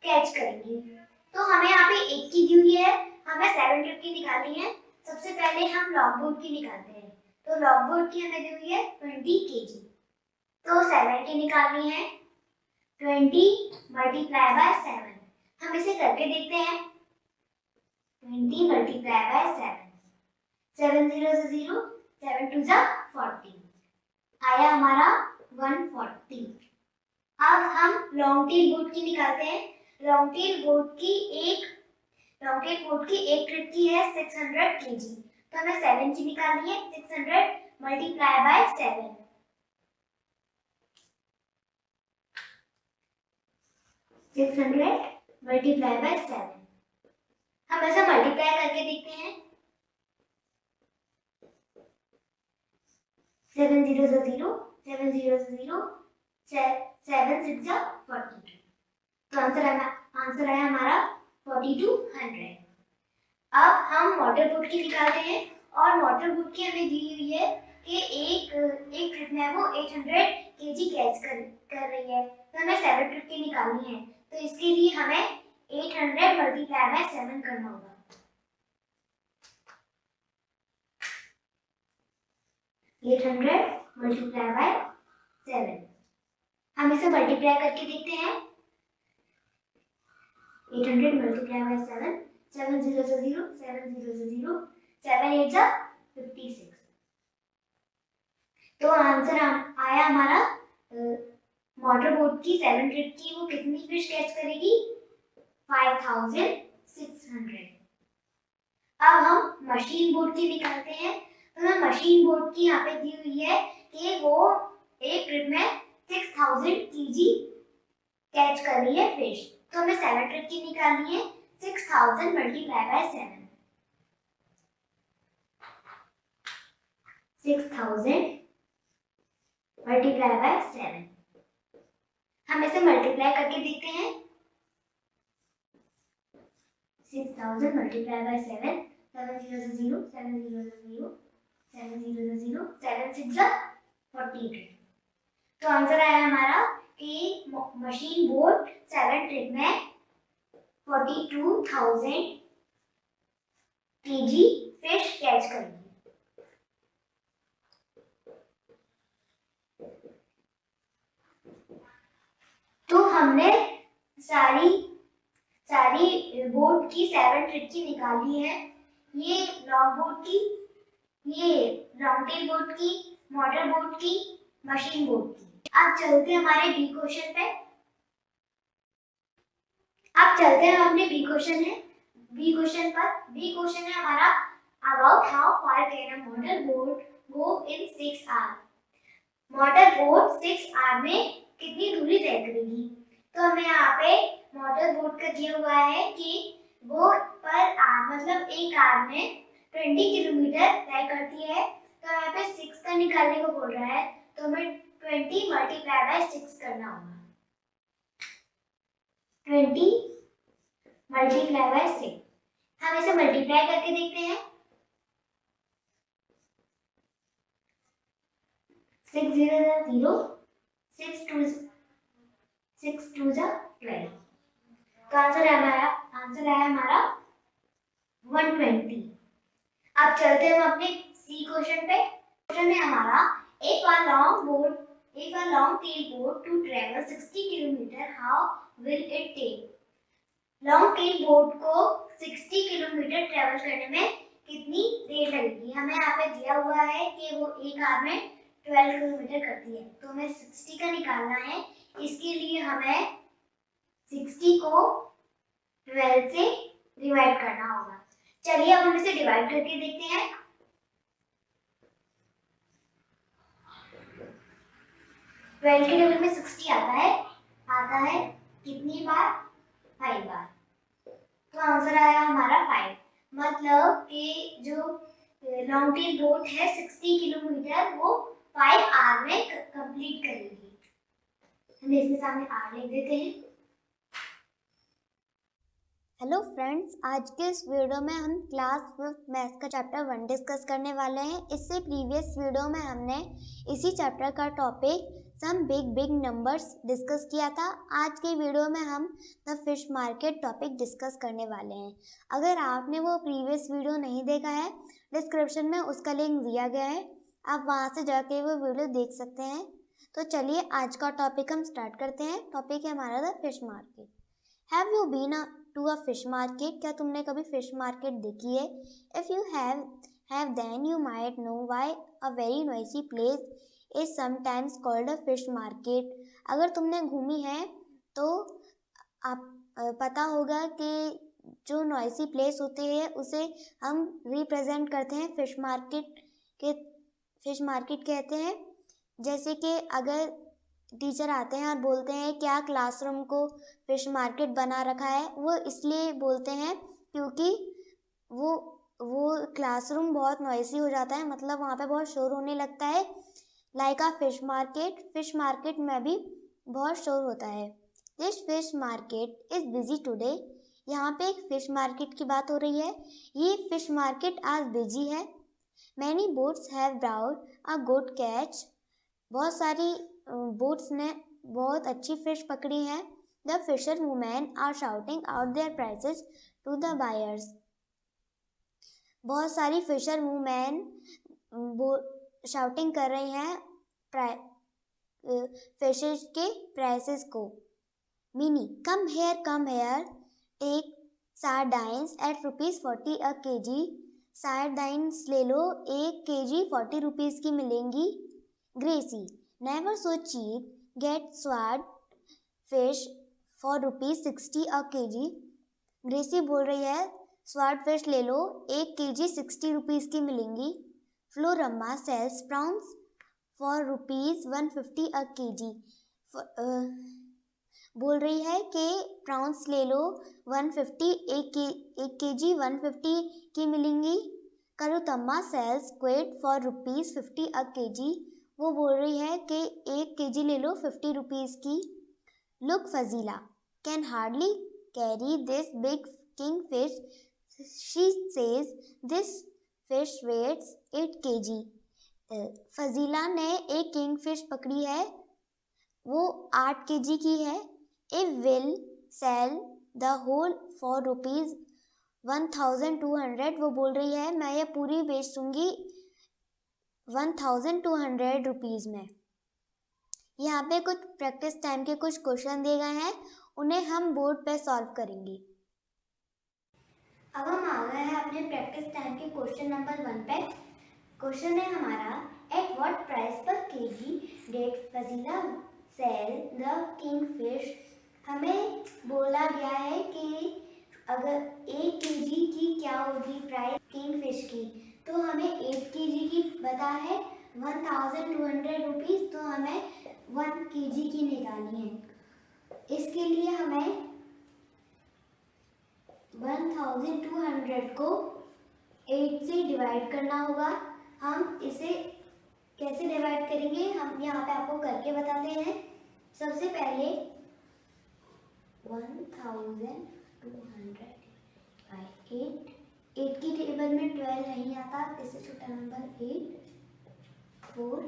कैच करेंगी। तो हमें यहाँ पे एक की दी हुई है, हमें 7 ट्रिप की निकालनी है। सबसे पहले हम लॉन्ग बोट की निकालते हैं। तो लॉन्ग बोट की हमें दी हुई है 20 kg, तो 7 की निकालनी है। 20 मल्टीप्लाई बाय 7, हम इसे करके देखते हैं। 20 मल्टीप्लाई बाय 7, 7 0 से 0, 7 2 जा 40, आया हमारा 140। अब हम लॉन्ग टेल बोट की निकालते हैं। लॉन्ग टेल बोट की एक ट्रिप की है 600 kg, तो हमें 7 की निकालनी है। 600 मल्टीप्लाई बाय 7, 600 मल्टीप्लाई बाय 7, हम ऐसा मल्टीप्लाई करके देखते हैं। 7 0 से 0, 7 0 से 0, 7 6 जा 42, तो आंसर है हमारा 4200। अब हम मोटर बोट की निकालते हैं और मोटर बोट की हमें दी हुई है कि एक ट्रिप में वो 800 kg कैच कर रही है, तो हमें 7 ट्रिप की निकालनी है। तो इसके लिए हमें 800 मल्टीप्लाई बाय 7 करना होगा। 800 मल्टीप्लाई बाय 7, हम इसे मल्टीप्लाई करके देखते हैं। 800 मल्टीप्लाई बाय 7, 7 0 से 0, 7 0 से 0, 7 8 जा 56, तो आंसर आया हमारा मोटर बोट की 7 ट्रिप की वो कितनी फिश कैच करेगी? 5600। अब हम मशीन बोट की निकालते हैं। तो हमें मशीन बोट की यहाँ पे दी हुई है कि वो एक ट्रिप में 6000 kg कैच कर रही है फिश, तो हमें 7 ट्रिप की निकालनी है। 6000 मल्टीप्लाई बाय 7, 6000 मल्टीप्लाई बाय 7। हम इसे मल्टीप्लाई करके देखते हैं। 6000 मल्टीप्लाई बाय 7, 7 0 0, 7 0 0, 7 0 0, 7 6 42। तो आंसर आया हमारा कि मशीन बोट 7 ट्रिप में 42,000 kg फिश कैच करेगी। तो हमने सारी बोट की 7 ट्रिप की निकाली है। ये लॉन्ग बोट की, ये लॉन्ग टेल बोट की, मोटर बोट की, मशीन बोट की। अब चलते हैं हमारे बी क्वेश्चन पे। अब चलते हैं अपने बी क्वेश्चन पर। बी क्वेश्चन है हमारा about how far can a motor boat go in 6 hour. Motor boat 6 hour में कितनी दूरी तय करेगी। तो हमें यहाँ पे मोटर बोट का दिया हुआ है कि वो पर आवर मतलब एक आवर में 20 किलोमीटर तय करती है। तो यहाँ पे 6 का निकालने को बोल रहा है, तो हमें 20 मल्टीप्लाई बाय 6 करना होगा। 20 मल्टीप्लाई बाय 6। हम इसे मल्टीप्लाई करके देखते हैं। 6 0 0, 6 2 12। तो आंसर आया हमारा 120। अब चलते हैं हम अपने सी क्वेश्चन पे। क्वेश्चन है हमारा if a long tail boat to travel 60 kilometre, how will it take? Long tail boat को 60 किलोमीटर ट्रेवल करने में कितनी देर लगेगी। हमें यहाँ पे दिया हुआ है कि वो एक आवर में 12 किलोमीटर करती है। तो हमें 60 का निकालना है। इसके लिए हमें 60 को 12 से डिवाइड करना होगा। चलिए अब हम इसे डिवाइड करके देखते हैं। ट्वेल्व के टेबल में 60 आता है कितनी बार? 5 बार। तो आंसर आया हमारा 5। मतलब कि जो लॉन्ग टेल बोट है 60 किलोमीटर वो 5 आवर में कंप्लीट करेगी। हम इसके सामने आर लिख देते हैं। हेलो फ्रेंड्स, आज के इस वीडियो में हम क्लास 5 मैथ्स का चैप्टर 1 डिस्कस करने वाले हैं। इससे प्रीवियस वीडियो में हमने इसी चैप्टर का topic some big numbers discuss किया था। आज के वीडियो में हम the fish market topic discuss करने वाले हैं। अगर आपने वो प्रीवियस वीडियो नहीं देखा है, डिस्क्रिप्शन में उसका लिंक दिया गया है, आप वहाँ से जाके वो वीडियो देख सकते हैं। तो चलिए आज का टॉपिक हम स्टार्ट करते हैं। टॉपिक है हमारा the fish market. Have you been to a fish market? क्या तुमने कभी फिश मार्केट देखी है? If you have then you might know why a very noisy place is sometimes called a fish market. अगर तुमने घूमी है तो आप पता होगा कि जो नॉइसी प्लेस होती है उसे हम रिप्रेजेंट करते हैं फिश मार्केट कहते हैं। जैसे कि अगर टीचर आते हैं और बोलते हैं क्या क्लासरूम को फिश मार्केट बना रखा है, वो इसलिए बोलते हैं क्योंकि वो क्लासरूम बहुत नॉइसी हो जाता है, मतलब वहाँ पे बहुत शोर होने लगता है। लाइक अ फिश मार्केट में भी बहुत शोर होता है। This fish market is busy today. यहाँ पे एक फिश मार्केट की बात हो रही है। ये फिश मार्केट आज बिजी है। Many boats have brought a good catch. बहुत सारी बोट्स ने बहुत अच्छी फिश पकड़ी है। The fisher women are shouting out their prices to the buyers. बहुत सारी फिशर वुमेन शाउटिंग कर रही हैं फिशेस के प्राइसेस को। Mini come here take sardines at ₹40 a kg. Sardines ले लो, 1 केजी 40 रुपीज़ की मिलेंगी। Gracy never so cheap, get sword fish for ₹60 a kg. Gracy बोल रही है स्वॉर्ड फिश ले लो, 1 केजी 60 रुपीज़ की मिलेंगी। Floramma sells prawns for ₹150 a kg. बोल रही है कि प्रॉन्स ले लो 150, एक केजी 150 की मिलेंगी। Karuthamma sells squid for ₹50 a kg. वो बोल रही है कि 1 केजी ले लो 50 रुपीज की। Look Fazila can hardly carry this big king fish. She says this fish weighs 8 kg. Fazila ने एक किंग फिश पकड़ी है, वो 8 केजी की है। If will sell the whole for ₹1200। वो बोल रही है मैं ये पूरी बेच दूंगी 1200 रुपीज में। यहाँ पे कुछ प्रैक्टिस टाइम के कुछ क्वेश्चन दिए गए हैं, उन्हें हम बोर्ड पे सॉल्व करेंगे। अब हम आ गए हैं अपने प्रैक्टिस टाइम के क्वेश्चन नंबर 1 पे। क्वेश्चन है हमारा, at what price per KG did Fazila sell the king fish. हमें बोला गया है कि अगर 1 केजी की क्या होगी प्राइस किंग फिश की, तो हमें 8 केजी की पता है 1200 रुपीज, तो हमें 1 केजी की निकालनी है। इसके लिए हमें 1200 को 8 से डिवाइड करना होगा। हम इसे कैसे डिवाइड करेंगे हम यहाँ पे आपको करके बताते हैं। सबसे पहले 1200 बाय 8 की टेबल में 12 नहीं आता, इससे छोटा नंबर 8 4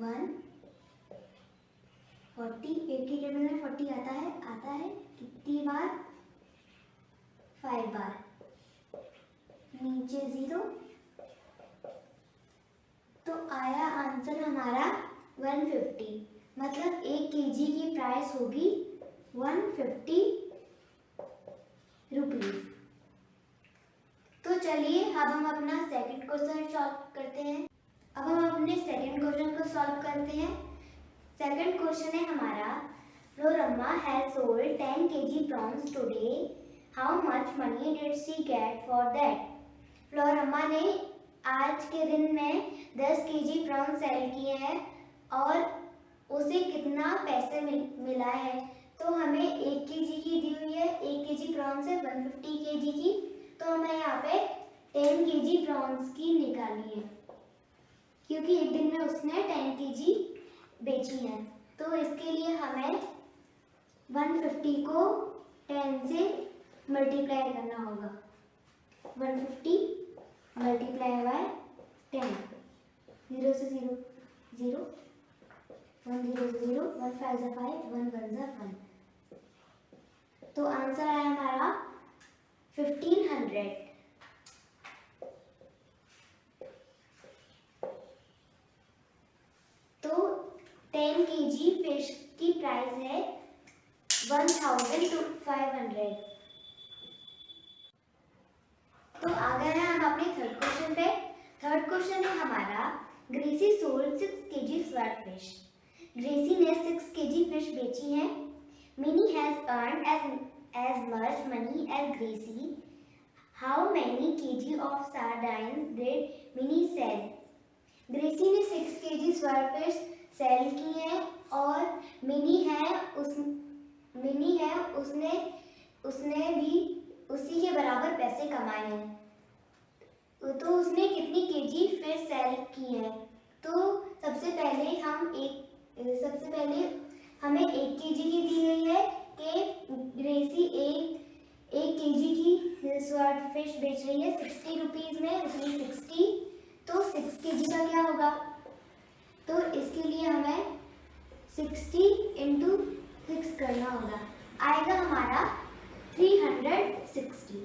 1 40। 8 की टेबल में 40 आता है कितनी बार? 5 बार। नीचे 0, तो आया आंसर हमारा 150। मतलब 1 केजी की प्राइस होगी 150 रुपीज। तो चलिए अब हम अपना सेकंड क्वेश्चन सॉल्व करते हैं। अब हम अपने सेकंड क्वेश्चन को सॉल्व करते हैं। सेकंड क्वेश्चन है हमारा, Floramma has sold 10 kg prawns today, how much money did she get for that. Floramma ने आज के दिन में 10 kg प्रॉन्स सेल किए हैं और उसे कितना पैसे मिला है। तो हमें 1 केजी की दी हुई है, 1 केजी प्रॉन्स है 150 केजी की, तो हमें यहाँ पे 10 केजी प्रॉन्स की निकालनी है, क्योंकि एक दिन में उसने 10 केजी बेची है। तो इसके लिए हमें 150 को 10 से मल्टीप्लाई करना होगा। 150 मल्टीप्लाई बाय 10, 0 से 0 0, 1 0 से 0, 1 5 से 5, 1 1 से 1। तो आंसर आया हमारा 1500। तो 10 केजी फिश की प्राइस है 1500। तो आ गए हैं हम अपने थर्ड क्वेश्चन पे। थर्ड क्वेश्चन है हमारा, Gracy sold 6 kg swat fish. Gracy ने 6 kg फिश बेची है। Mini has earned as much money as Gracie. How many kg of sardines did Minnie sell? Gracy ने 6 kg स्वैटफिश सेल की है और मिनी है उसने भी उसी के बराबर पैसे कमाए हैं। तो उसने कितनी केजी फिश सेल की है? तो सबसे पहले हमें 1 केजी की दी गई है कि ग्रेसी एक केजी की स्वैटफिश बेच रही है 60 रुपीज में, उसने 60, तो 6 केजी का क्या होगा? तो इसके लिए हमें 60 इंटू 6 करना होगा, आएगा हमारा 360।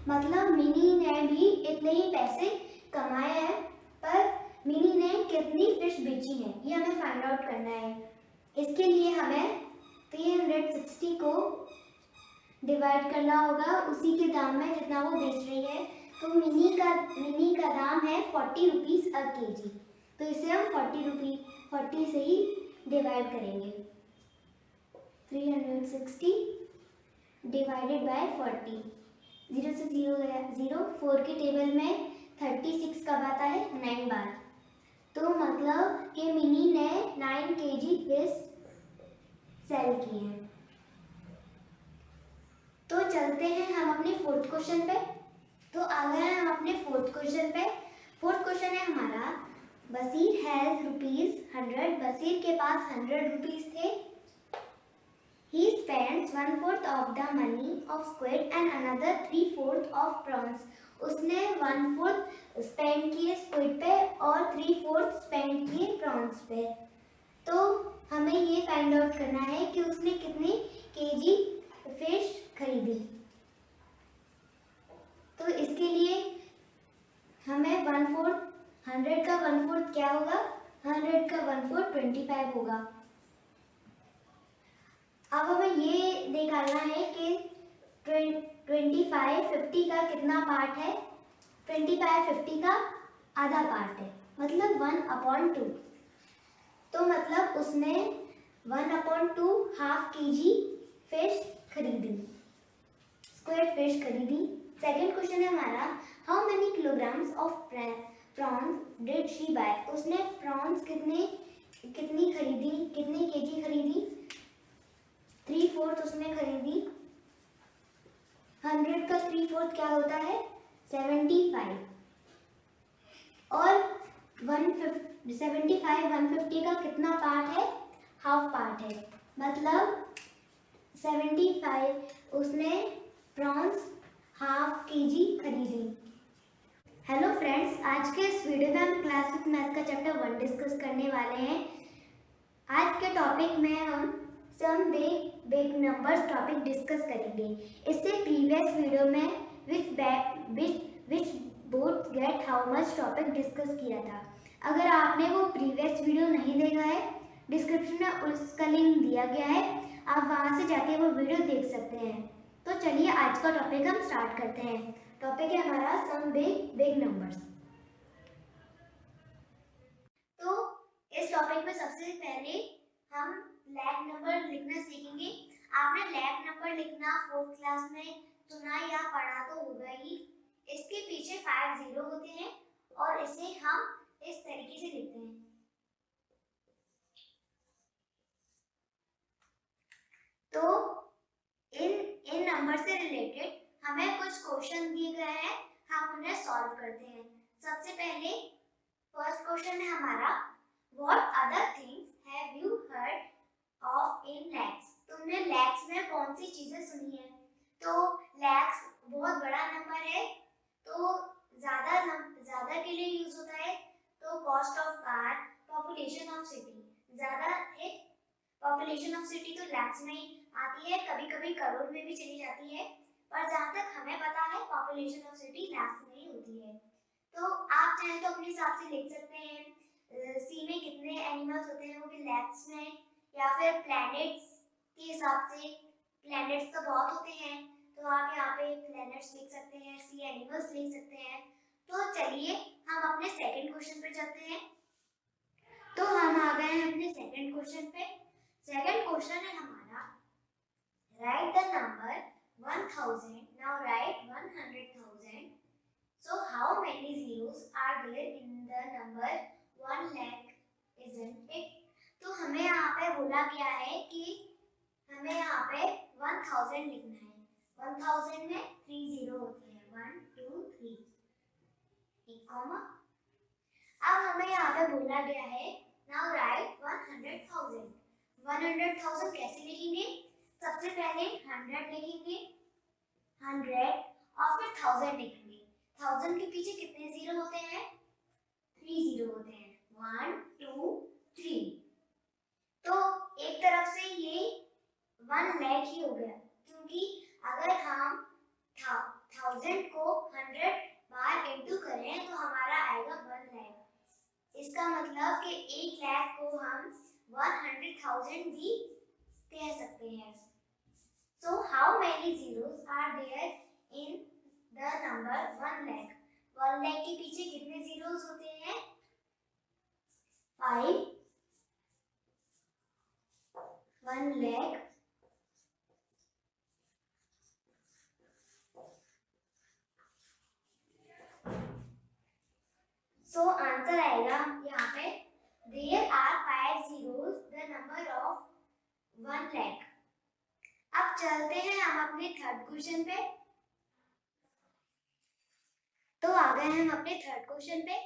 मतलब मिनी ने भी इतने ही पैसे कमाए हैं, पर मिनी ने कितनी फिश बेची है ये हमें फाइंड आउट करना है। इसके लिए हमें 360 को डिवाइड करना होगा उसी के दाम में जितना वो बेच रही है। तो मिनी का दाम है 40 रुपीज अ केजी, तो इसे हम 40 से ही डिवाइड करेंगे। 360 डिवाइडेड बाय 40, 0 से 0 गया 0, 4 के टेबल में 36 कब आता है? 9 बार। तो मतलब कि मिनी ने 9 केजी फिश सेल की है। तो चलते हैं हम अपने फोर्थ क्वेश्चन पे। तो आ गए हैं हम अपने फोर्थ क्वेश्चन पे। फोर्थ क्वेश्चन है हमारा, बशीर हैज ₹100। बशीर के पास 100 रुपीज थे। He spends 1/4 of the money of squid and another 3/4 of prawns. उसने 1/4 स्पेंड किए स्क्विड पे और 3/4 स्पेंड किए प्रॉन्स पे। तो हमें ये फाइंड आउट करना है कि उसने कितने केजी फिश खरीदी। तो इसके लिए हमें 1/4 100 का 1/4 क्या होगा? 100 का 1/4 25 होगा। अब हमें ये निकालना है कि 25 50 का कितना पार्ट है। 25 50 का आधा पार्ट है, मतलब 1/2। तो मतलब उसने 1/2 हाफ केजी फिश खरीदी, स्क्विड फिश खरीदी। सेकेंड क्वेश्चन है हमारा, how many kilograms of prawns did she buy. उसने प्रॉन्स कितनी खरीदी, कितनी केजी खरीदी? 3/4 उसने खरीदी। 100 का 3/4 क्या होता है? 75। और 75 150 का कितना पार्ट है? हाफ पार्ट है, मतलब 75 उसने प्रॉन्स हाफ केजी खरीदी। हेलो फ्रेंड्स, आज के इस वीडियो में हम क्लास 6 मैथ का चैप्टर 1 डिस्कस करने वाले हैं। आज के टॉपिक में हम some big numbers topic discuss करेंगे। इससे प्रीवियस वीडियो में which boats get how much topic discuss किया था। अगर आपने वो प्रीवियस वीडियो नहीं देखा है, डिस्क्रिप्शन में उसका लिंक दिया गया है, आप वहां से जाके वो वीडियो देख सकते हैं। तो चलिए आज का टॉपिक हम स्टार्ट करते हैं। टॉपिक है हमारा सम बिग नंबर्स। तो इस टॉपिक में सबसे पहले हम लैक नंबर लिखना सीखेंगे। आपने लैक नंबर लिखना 4th क्लास में सुना या पढ़ा तो होगा ही। इसके पीछे 5 जीरो होते हैं और इसे हम इस तरीके से लिखते हैं। तो इन नंबर से रिलेटेड हमें कुछ क्वेश्चन दिए गए हैं, हम उन्हें सॉल्व करते हैं। सबसे पहले फर्स्ट क्वेश्चन है हमारा, what other things have you heard of in lakhs. तुमने लैक्स में कौन सी चीजें सुनी है? तो लैक्स बहुत बड़ा नंबर है, तो ज्यादा के लिए यूज होता है। तो cost of car, population of city, ज्यादा है पॉपुलेशन ऑफ सिटी तो लैक्स में आती है, कभी कभी करोड़ में भी चली जाती है, पर जहाँ तक हमें पता है पॉपुलेशन ऑफ सिटी लैक्स में ही होती है। तो आप चाहें तो अपने हिसाब से लिख सकते हैं। सी में कितने एनिमल्स होते हैं वो भी लैक्स में, या फिर प्लैनेट्स के हिसाब से, प्लैनेट्स तो बहुत होते हैं तो आप यहाँ पे प्लैनेट्स लिख सकते हैं, सी एनिमल्स लिख सकते हैं। तो चलिए हम अपने सेकंड क्वेश्चन पे चलते हैं। तो हम आ गए हैं अपने सेकंड क्वेश्चन पे। सेकंड क्वेश्चन है हमारा, right the number 1000। Now right 100,000. So how many zeros are there in the number 1 lakh, isn't it? तो हमें यहाँ पे बोला गया है कि हमें यहाँ पे 1000 लिखना है। 1000 में 3 जीरो होते हैं, 1 2 3, एक कॉमा। अब हमें यहाँ पे बोला गया है, नाउ राइट 100,000। 100,000 कैसे लिखेंगे? सबसे पहले 100 लिखेंगे, 100 और फिर 1000 लिखेंगे। 1000 के पीछे कितने जीरो होते हैं? 3 जीरो होते हैं, 1 2 3। तो एक तरफ से ये 1 लाख ही हो गया, क्योंकि अगर हम 1000 को 100 बार इंटू करें तो हमारा आएगा 1 लाख। इसका मतलब कि 1 लाख को हम 100,000 भी कह सकते हैं। So how many zeros are there in the number 1 lakh? 1 lakh के पीछे कितने zeros होते हैं? 5. 1 lakh so आंसर आएगा यहाँ पे, there are 5 zeros the number of 1 lakh. अब चलते हैं हम अपने थर्ड क्वेश्चन पे। तो आ गए हम अपने थर्ड क्वेश्चन पे।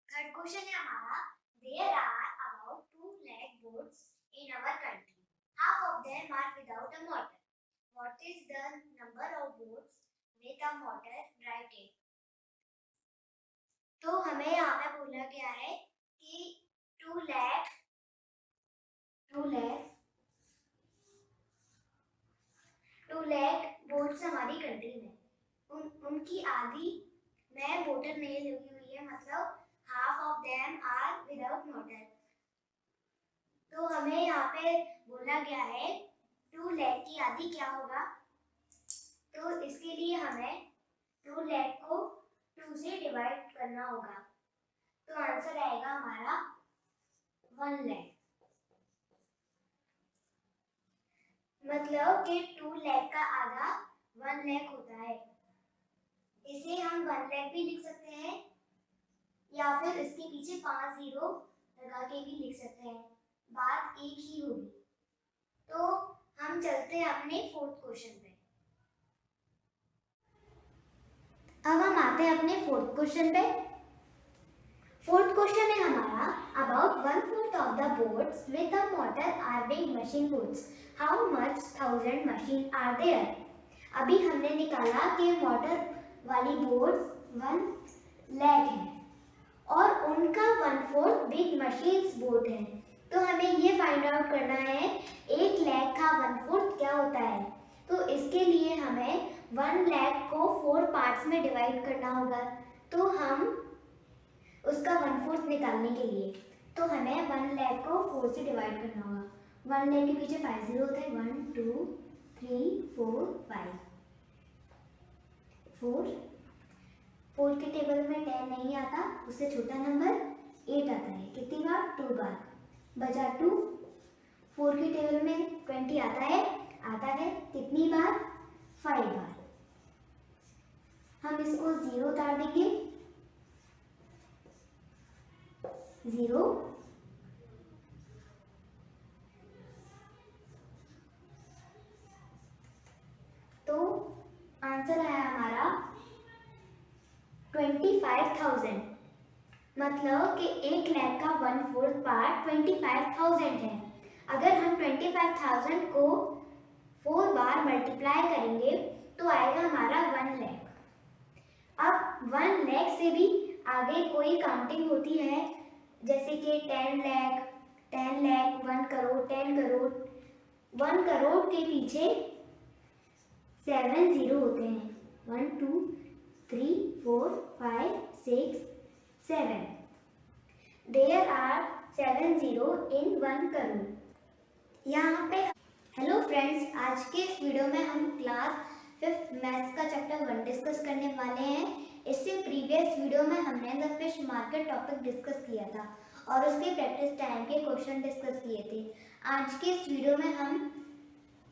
थर्ड क्वेश्चन है हमारा, there are about 2 lakh boats in our country. Half of them are without a motor. What is the number of boats with a motor? Write it. तो हमें यहाँ पे बोला गया है कि 2 लाख बोट्स हमारी कंट्री में, उनकी आधी में मोटर नहीं लगी हुई है, मतलब half of them are without motor. तो हमें यहाँ पे बोला गया है 2 लाख की आधी क्या होगा, तो इसके लिए हमें 2 लाख को 2 से डिवाइड करना होगा। तो आंसर आएगा हमारा 1 लाख। मतलब कि 2 लाख का आधा 1 लाख होता है। इसे हम 1 लाख भी लिख सकते हैं या फिर इसके पीछे 5 जीरो लगा के भी लिख सकते हैं, बात एक ही होगी। तो हम चलते हैं अपने फोर्थ क्वेश्चन पे। अब हम आते हैं अपने फोर्थ क्वेश्चन पे। फोर्थ क्वेश्चन है हमारा, about 1/4 of the boats with a motor are big machine boats, how much 1000 machine are there. अभी हमने निकाला कि मोटर वाली बोट्स 1 लाख है और उनका 1/4 बिग मशीन्स बोट है। तो हमें ये फाइंड आउट करना है 1 लाख का 1/4 क्या होता है। तो इसके लिए हमें 1 लाख को 4 पार्ट्स में डिवाइड करना होगा। तो हम उसका 1/4 निकालने के लिए तो हमें 1 लाख को 4 से डिवाइड करना होगा। 1 लाख के पीछे 5 जीरो होते हैं, 1 2 3 4 5 4 के टेबल में 10 नहीं आता, उससे छोटा नंबर 8 आता है। कितनी बार? 2 बार। बचा 2। 4 के टेबल में 20 आता है कितनी बार? 5 बार। हम इसको 0 उतार देंगे, 0। तो आंसर आया हमारा 25,000। मतलब कि 1 लाख का 1/4 पार्ट 25,000 है। अगर हम 25,000 को 4 बार मल्टीप्लाई करेंगे तो आएगा हमारा 1 लाख। अब 1 लाख से भी आगे कोई काउंटिंग होती है, जैसे कि 10 लाख, 1 करोड़, 10 करोड़। 1 करोड़ के पीछे 7 जीरो होते हैं, 1 2 3 4 5 6 7। There are 7 zero in 1 crore. यहाँ पे हेलो फ्रेंड्स, आज के इस वीडियो में हम क्लास 5th मैथ्स का चैप्टर 1 डिस्कस करने वाले हैं। इससे प्रीवियस वीडियो में हमने the fish market topic discuss किया था और उसके प्रैक्टिस टाइम के क्वेश्चन डिस्कस किए थे। आज के इस वीडियो में हम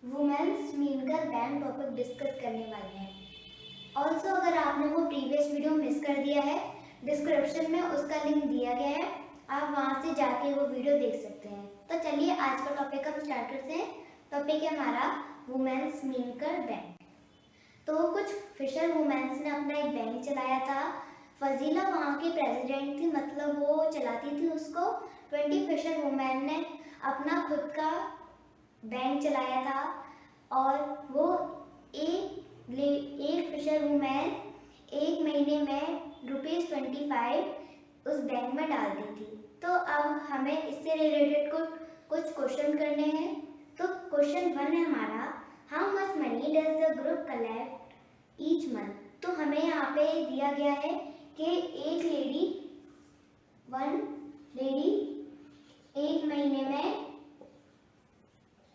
women's Meenkar bank topic discuss करने वाले हैं। ऑल्सो अगर आपने वो प्रीवियस वीडियो मिस कर दिया है, डिस्क्रिप्शन में उसका लिंक दिया गया है, आप वहाँ से जाके वो वीडियो देख सकते हैं। तो चलिए आज का टॉपिक हम स्टार्ट करते हैं। टॉपिक है हमारा वुमेन्स मीनकर बैंक। तो कुछ फिशर वुमेन्स ने अपना एक बैंक चलाया था। फजीला वहाँ की प्रेसिडेंट थी, मतलब वो चलाती थी उसको। 20 फिशर वुमेन ने अपना खुद का बैंक चलाया था और वो एक फिशर वुमेन 1 महीने में ₹25 उस बैंक में डालती थी। तो अब हमें इससे रिलेटेड कुछ क्वेश्चन करने हैं। तो क्वेश्चन 1 है हमारा, how much money does the group collect each month. तो हमें यहाँ पे दिया गया है कि एक लेडी 1 महीने में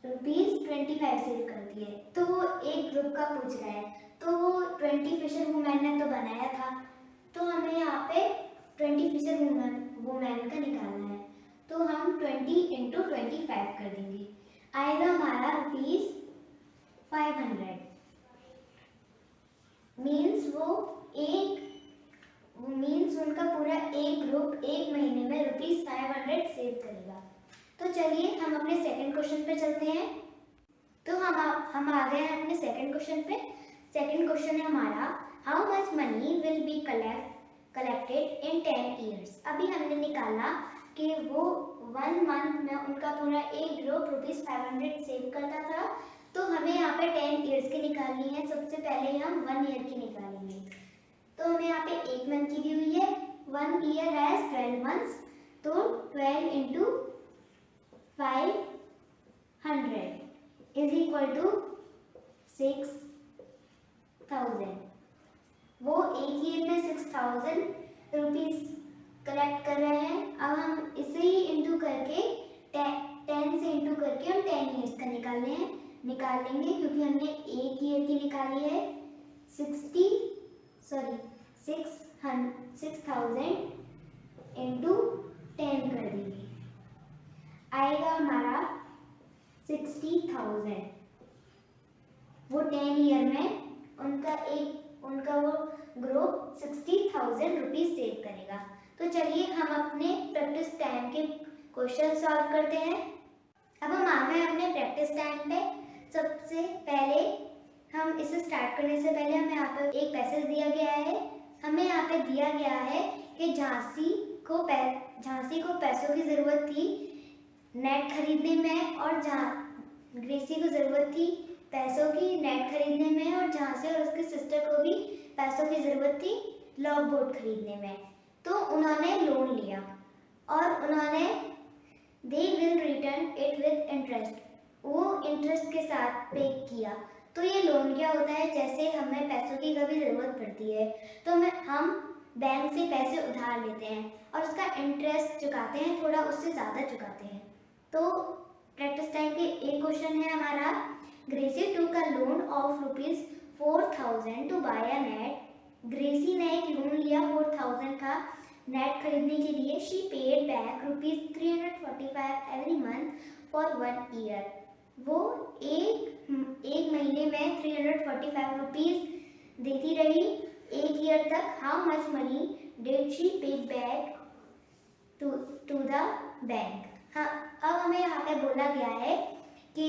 ₹25 सेव करती है। तो वो एक ग्रुप का पूछ रहा है, तो वो 20 फिशर वुमेन ने तो बनाया था, तो हमें यहाँ पे 20 फिशर वुमेन का निकालना है। तो हम 20 × 25 कर देंगे, आएगा हमारा ₹500। मीन्स उनका पूरा एक ग्रुप 1 महीने में ₹500 सेव करेगा। तो चलिए हम अपने सेकंड क्वेश्चन पे चलते हैं। तो हम आ गए हैं अपने सेकंड क्वेश्चन पे। सेकंड क्वेश्चन है हमारा, how much money will be collected in 10 years. अभी हमने निकाला कि वो 1 मंथ में उनका पूरा एक ग्रुप ₹500 सेव करता था, तो हमें यहाँ पे 10 ईयर्स की निकालनी है। सबसे पहले हम 1 ईयर की निकालेंगे। तो हमें यहाँ पे एक मंथ की दी हुई है, 1 ईयर हैज 12 मंथ्स, तो 12 इंटू 500 इज इक्वल टू 6000। वो एक ईयर में 6000 रुपीज कलेक्ट कर रहे हैं। अब हम इसे ही इंटू करके 10 से इंटू करके हम 10 ईयर्स का निकाल लेंगे, क्योंकि हमने एक ईयर की निकाली है 6000 इंटू 10 कर देंगे, आएगा हमारा 60,000। वो 10 ईयर में उनका वो ग्रुप 60,000 रुपीज सेव करेगा। तो चलिए हम अपने प्रैक्टिस टाइम के क्वेश्चन सॉल्व करते हैं। अब हम आ गए अपने प्रैक्टिस टाइम पे। सबसे पहले हम इसे स्टार्ट करने से पहले हमें यहाँ पर एक पैसेज दिया गया है। हमें यहाँ पे दिया गया है कि झांसी को पैसों की ज़रूरत थी नेट खरीदने में, और ग्रेसी को ज़रूरत थी पैसों की नेट खरीदने में, और झांसी और उसकी सिस्टर को भी पैसों की ज़रूरत थी लॉग बोट खरीदने में। तो उन्होंने लोन लिया और उन्होंने they will return it with interest, वो इंटरेस्ट के साथ पे किया। तो ये लोन क्या होता है, जैसे हमें पैसों की कभी ज़रूरत पड़ती है तो हम बैंक से पैसे उधार लेते हैं और उसका इंटरेस्ट चुकाते हैं, थोड़ा उससे ज़्यादा चुकाते हैं। तो प्रैक्टिस टाइम के एक क्वेश्चन है हमारा, Gracy took a loan of ₹4000 to buy a net. Gracy ने एक लोन लिया 4000 का नेट खरीदने के लिए। She paid back ₹345 every month for 1 year. वो एक महीने में 345 रुपीज देती रही एक ईयर तक। How much money did she पे बैक टू द बैंक। हाँ, अब हमें यहाँ पे बोला गया है कि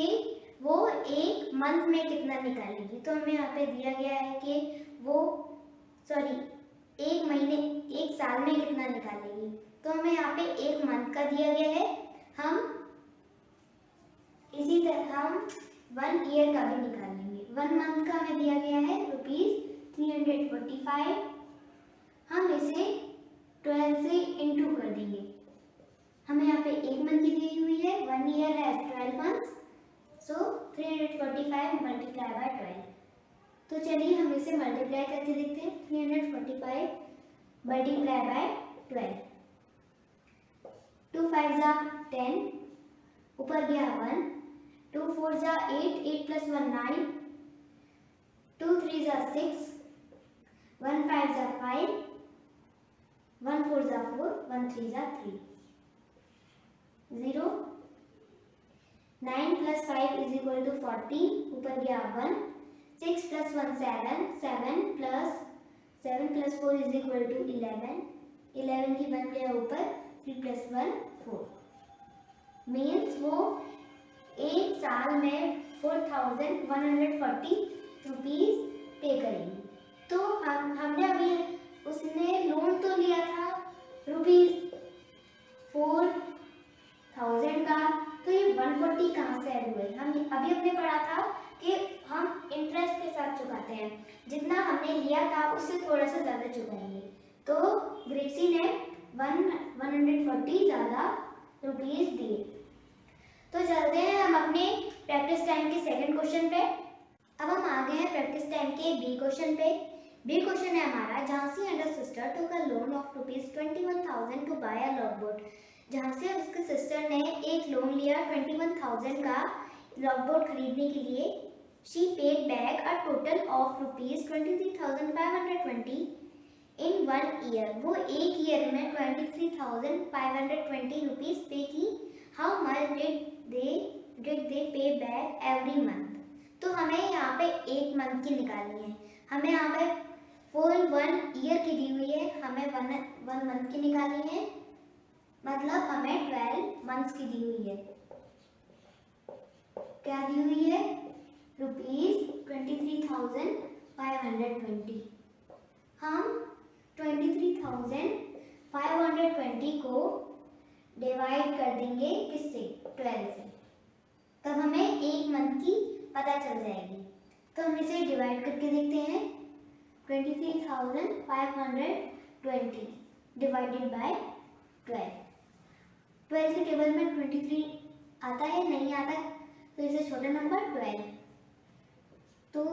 वो एक मंथ में कितना निकालेगी। तो हमें यहाँ पे दिया गया है कि एक साल में कितना निकालेगी। तो हमें यहाँ पे एक मंथ का दिया गया है। इसी तरह हम 1 ईयर का भी निकालेंगे। 1 मंथ का हमें दिया गया है ₹345। हम इसे 12 से इंटू कर देंगे। हमें यहाँ पे एक मंथ की दी हुई है, 1 ईयर है 12 मंथ्स, सो 345 मल्टीप्लाई बाय 12। तो चलिए हम इसे मल्टीप्लाई करके देखते हैं। 345 मल्टीप्लाई बाय 12, 2 5 जा 10, ऊपर गया 1, 2 4 जा 8, 8 + 1 9, 2 3 जा 6, 1 5 जा 5, 1 4 जा 4, 1 3 जा 3, 0, 9 + 5 = 14, ऊपर गया 1, 6 + 1 7, 7 + 4 = 11, 11 की 1 गया ऊपर, 3 + 1 4। मीन्स वो एक साल में 4140 रुपीज पे करेंगी। तो हमने अभी उसने लोन तो लिया था ₹4000 का, तो ये 140 कहाँ से ऐड हुए। हम अभी हमने पढ़ा था कि हम इंटरेस्ट के साथ चुकाते हैं, जितना हमने लिया था उससे थोड़ा सा ज़्यादा चुकाएंगे। तो ग्रेसी ने 140 ज़्यादा रुपीज दिए। तो चलते हैं हम अपने प्रैक्टिस टाइम के सेकंड क्वेश्चन पे। अब हम आ गए हैं प्रैक्टिस टाइम के बी क्वेश्चन पे। बी क्वेश्चन है हमारा, Jhansi and her sister took a loan of ₹21,000 to buy a log boat. Jhansi और उसके सिस्टर ने एक लोन लिया 21,000 का लॉग बोट खरीदने के लिए। She paid back a total of ₹23,520 in 1 year. वो एक ईयर में 23,520 रुपीज पे की। हाउ मच डिड दे पे बैक एवरी मंथ। तो हमें यहाँ पे एक मंथ की निकालनी है। हमें यहाँ पे फुल 1 ईयर की दी हुई है, हमें 1 मंथ की निकालनी है, मतलब हमें 12 मंथ्स की दी हुई है। क्या दी हुई है? 23,520। हम 23,520 को डिवाइड कर देंगे किससे? 12 से। तब हमें एक मंथ की पता चल जाएगी। तो हम इसे डिवाइड करके देखते हैं। 23,520 डिवाइडेड बाय 12। 12 के टेबल में 23 आता है, नहीं आता, तो इसे छोटा नंबर 12। तो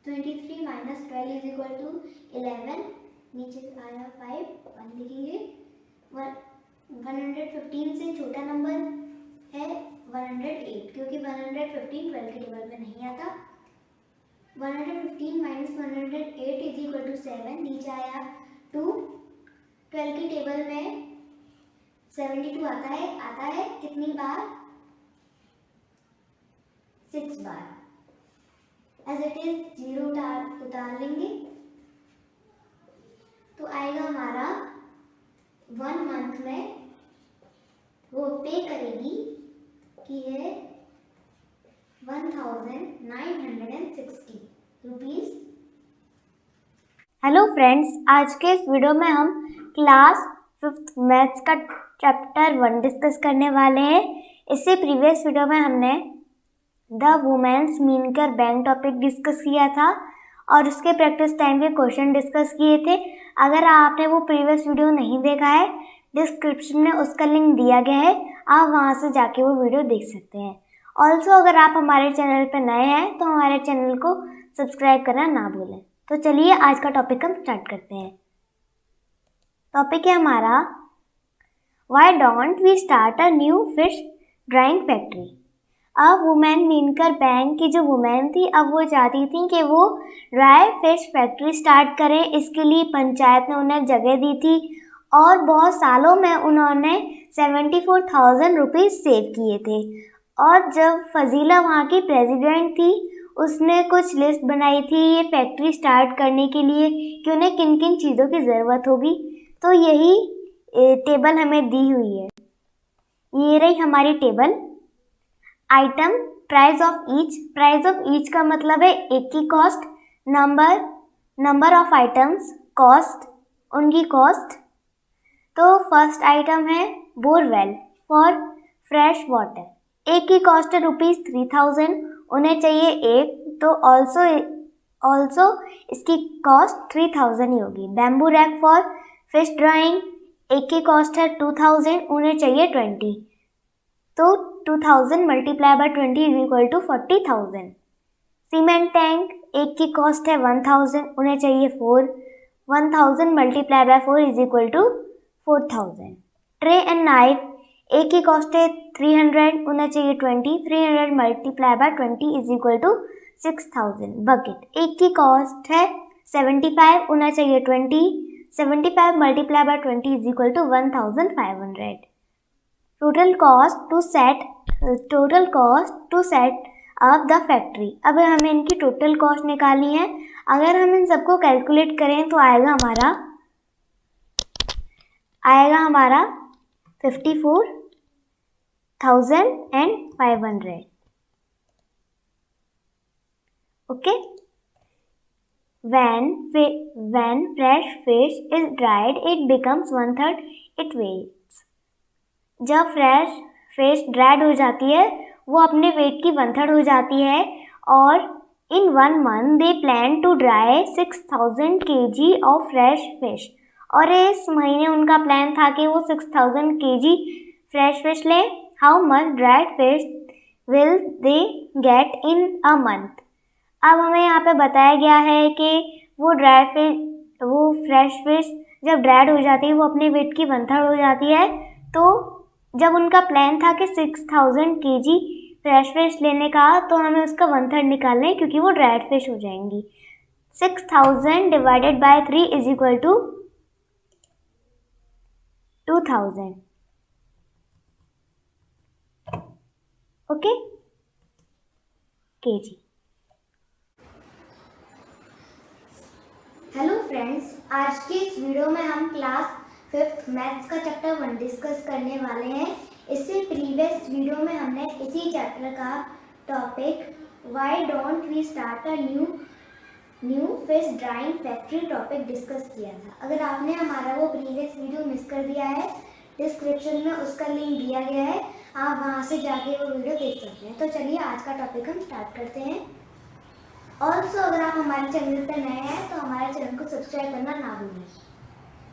23 माइनस 12 इज इक्वल टू 11। नीचे आया 5, 1 लिखेंगे। 115 से छोटा नंबर है 108, क्योंकि 115 12 के टेबल में नहीं आता। 115 माइनस 108 इज इक्वल टू 7। नीचे आया 2। 12 के टेबल में 72 आता है कितनी बार? 6 बार। एज इट इज 0 उतार लेंगे, तो आएगा हमारा 1 मंथ में वो पे करेगी कि है 1,960 रुपीज। हेलो फ्रेंड्स, आज के इस वीडियो में हम क्लास 5th मैथ्स का चैप्टर 1 डिस्कस करने वाले हैं। इससे प्रीवियस वीडियो में हमने the women's Meenkar bank topic discuss किया था और उसके प्रैक्टिस टाइम के क्वेश्चन डिस्कस किए थे। अगर आपने वो प्रीवियस वीडियो नहीं देखा है, डिस्क्रिप्शन में उसका लिंक दिया गया है, आप वहाँ से जाके वो वीडियो देख सकते हैं। ऑल्सो अगर आप हमारे चैनल पर नए हैं तो हमारे चैनल को सब्सक्राइब करना ना भूलें। तो चलिए आज का टॉपिक हम स्टार्ट करते हैं। टॉपिक है हमारा why don't we start a new fish drawing factory. अब वुमेन मीनकर बैंक की जो वुमेन थी, अब वो चाहती थी कि वो ड्राई फिश फैक्ट्री स्टार्ट करें। इसके लिए पंचायत ने उन्हें जगह दी थी और बहुत सालों में उन्होंने 74,000 रुपीज़ सेव किए थे। और जब फजीला वहाँ की प्रेसिडेंट थी, उसने कुछ लिस्ट बनाई थी ये फैक्ट्री स्टार्ट करने के लिए कि उन्हें किन किन चीज़ों की ज़रूरत होगी। तो यही टेबल हमें दी हुई है। ये रही हमारी table. Item, price of each. Price of each का मतलब है एक की cost, number of items, cost, उनकी कॉस्ट। तो फर्स्ट आइटम है बोरवेल फॉर फ्रेश वाटर। एक की कॉस्ट है ₹3000, उन्हें चाहिए एक, तो ऑल्सो इसकी कॉस्ट 3000 ही होगी। Bamboo rack for fish drawing, एक की कॉस्ट है 2000, उन्हें चाहिए 20, तो 2000 multiply by 20 is equal to 40,000। Cement tank, एक की कॉस्ट है 1000, उन्हें चाहिए 4, 1000 multiply by 4 is equal to 4000। Tray and knife, एक की कॉस्ट है 300, उन्हें चाहिए 20, 300 multiply by 20 is equal to 6000। Bucket, एक की कॉस्ट है 75, उन्हें चाहिए 20, 75 multiply by 20 is equal to 1500। Total cost to set up the factory. अब हमें इनकी टोटल कॉस्ट निकालनी है। अगर हम इन सबको कैलकुलेट करें तो आएगा हमारा 54,500। Okay. When fresh fish is dried, it becomes 1/3 its weight. जब फ्रेश फिश ड्राइड हो जाती है, वो अपने वेट की 1/3 हो जाती है। और in 1 month they plan to dry 6000 kg of fresh fish. और इस महीने उनका प्लान था कि वो 6000 kg फ्रेश फिश लें। How much dried fish will they get in a month. अब हमें यहाँ पे बताया गया है कि वो फ्रेश फिश जब ड्राइड हो जाती है, वो अपने वेट की 1/3 हो जाती है। तो जब उनका प्लान था कि 6000 kg फ्रेश फिश लेने का, तो हमें उसका 1/3 निकालना है क्योंकि वो ड्राइड फिश हो जाएंगी। 6000 divided by 3 is equal to 2000। Okay, kg। Hello friends, आज के इस वीडियो में हम क्लास 5th मैथ्स का चैप्टर 1 डिस्कस करने वाले हैं। इससे प्रीवियस वीडियो में हमने इसी चैप्टर का topic Why don't we start a new fish drawing factory topic discuss किया था। अगर आपने हमारा वो प्रीवियस वीडियो मिस कर दिया है, डिस्क्रिप्शन में उसका लिंक दिया गया है, आप वहाँ से जाके वो वीडियो देख सकते हैं। तो चलिए आज का टॉपिक हम स्टार्ट करते हैं। ऑल्सो अगर आप हमारे चैनल पर नए हैं तो हमारे चैनल को सब्सक्राइब करना ना भूलें।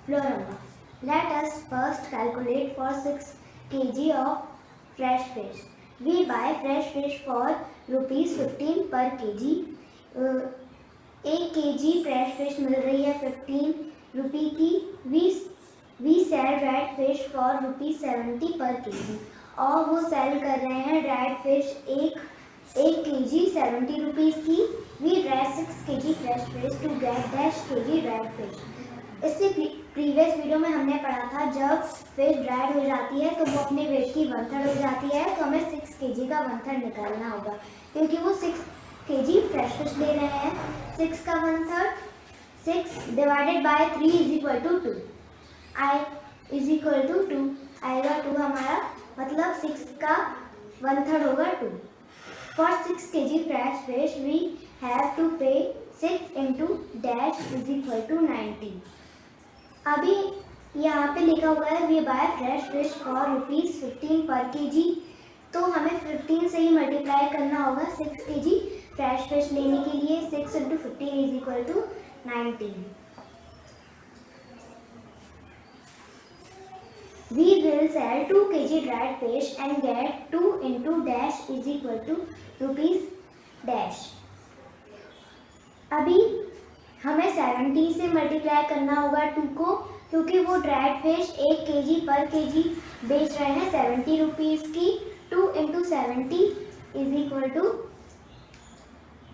Floramba, let us first calculate for 6 kg of fresh fish. We buy fresh fish for ₹15 पर kg। 1 kg फ्रेश फिश मिल रही है 15 रुपये की। We sell red fish for ₹70 per kg। और वो सेल कर रहे हैं रेड फिश 1 kg 70 रुपीज़ की। We dry 6 kg fresh fish to get dash kg red fish. इससे प्रीवियस वीडियो में हमने पढ़ा था जब फिश ड्राइड हो जाती है तो वो अपने वेट की 1/3 हो जाती है, तो हमें 6 kg का 1/3 निकालना होगा क्योंकि वो 6 kg फ्रेश फिश ले रहे हैं। 6 का 1/3, 6 divided by 3 is equal to 2। आई इज इक्वल टू 2 आएगा 2 हमारा, मतलब 6 का 1/3 होगा 2। For 6 kg fresh fish we have to pay 6 into dash is equal to 90। अभी यहाँ पे लिखा हुआ है we buy fresh fish for ₹15 पर kg, तो हमें 15 से ही मल्टीप्लाई करना होगा 6 kg फ्रेश फिश लेने के लिए। 6 into 15 is equal to 19। We will sell 2 kg dried fish and get 2 into dash is equal to rupees dash। अभी हमें 70 से मल्टीप्लाई करना होगा 2 को, क्योंकि वो ड्राइड फिश 1 kg पर kg बेच रहे हैं 70 रुपीज़ की। 2 into 70 is equal to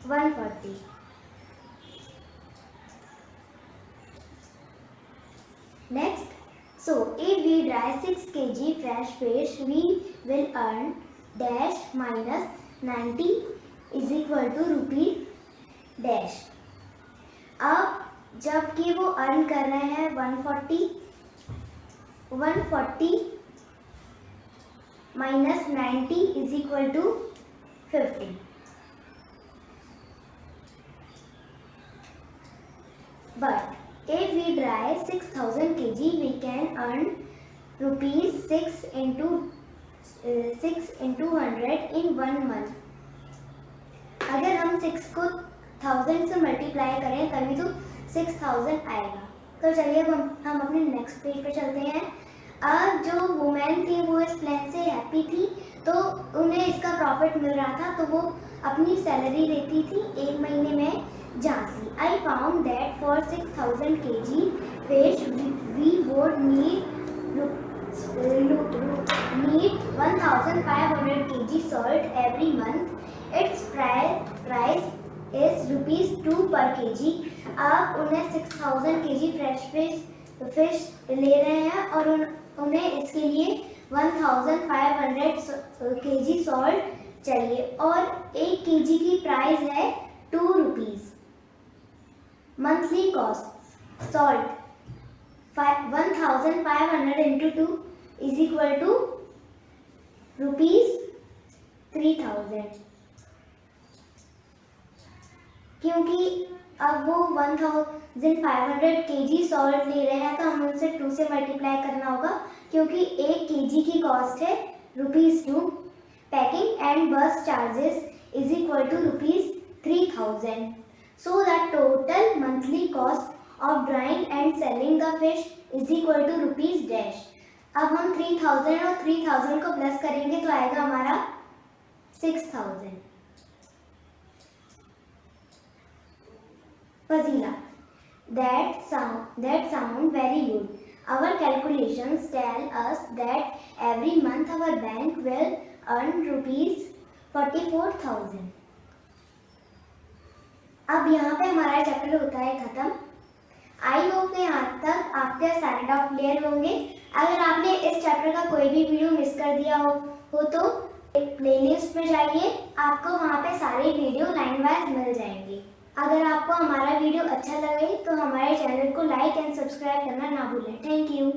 140। Next, so if we dry 6 kg fresh fish we will earn dash minus 90 is equal to rupee dash। अब जबकि वो अर्न कर रहे हैं 140 minus 90 is equal to 50। But if we dry 6000 kg we can earn rupees 6 into 100 in 1 month। अगर हम 6 को 1000 से मल्टीप्लाई करें तभी तो 6000 आएगा। तो चलिए अब हम अपने नेक्स्ट पेज पे चलते हैं। अब जो वुमेन थी वो इस प्लान से हैप्पी थी, तो उन्हें इसका प्रॉफिट मिल रहा था, तो वो अपनी सैलरी लेती थी 1 महीने में Jhansi. I found that for 6000 kg fish we would need 1500 kg salt every month. Its price is ₹2 per kg। आप उन्हें 6000 kg फ्रेश फिश ले रहे हैं और उन्हें इसके लिए 1500 kg सॉल्ट चाहिए और 1 kg की प्राइस है ₹2। Monthly cost salt 1500 into 2 is equal to ₹3000। क्योंकि अब वो 1500 kg सॉल्ट ले रहे हैं तो हमें उनसे 2 से मल्टीप्लाई करना होगा, क्योंकि 1 kg की कॉस्ट है ₹2। Packing and bus charges is equal to ₹3000। So the total monthly cost of drying and selling the fish is equal to rupees dash। अब हम 3000 और 3000 को प्लस करेंगे तो आएगा हमारा 6000। Fazila, that sound very good। Our calculations tell us that every month our bank will earn rupees 44,000। अब यहाँ पे हमारा चैप्टर होता है खत्म। आई होप कि यहाँ तक आपके सारे डाउट क्लियर होंगे। अगर आपने इस चैप्टर का कोई भी वीडियो मिस कर दिया हो तो प्लेलिस्ट में जाइए, आपको वहाँ पे सारे वीडियो लाइन वाइज मिल जाएंगे। अगर आपको हमारा वीडियो अच्छा लगे तो हमारे चैनल को लाइक एंड सब्सक्राइब करना ना भूलें। Thank you.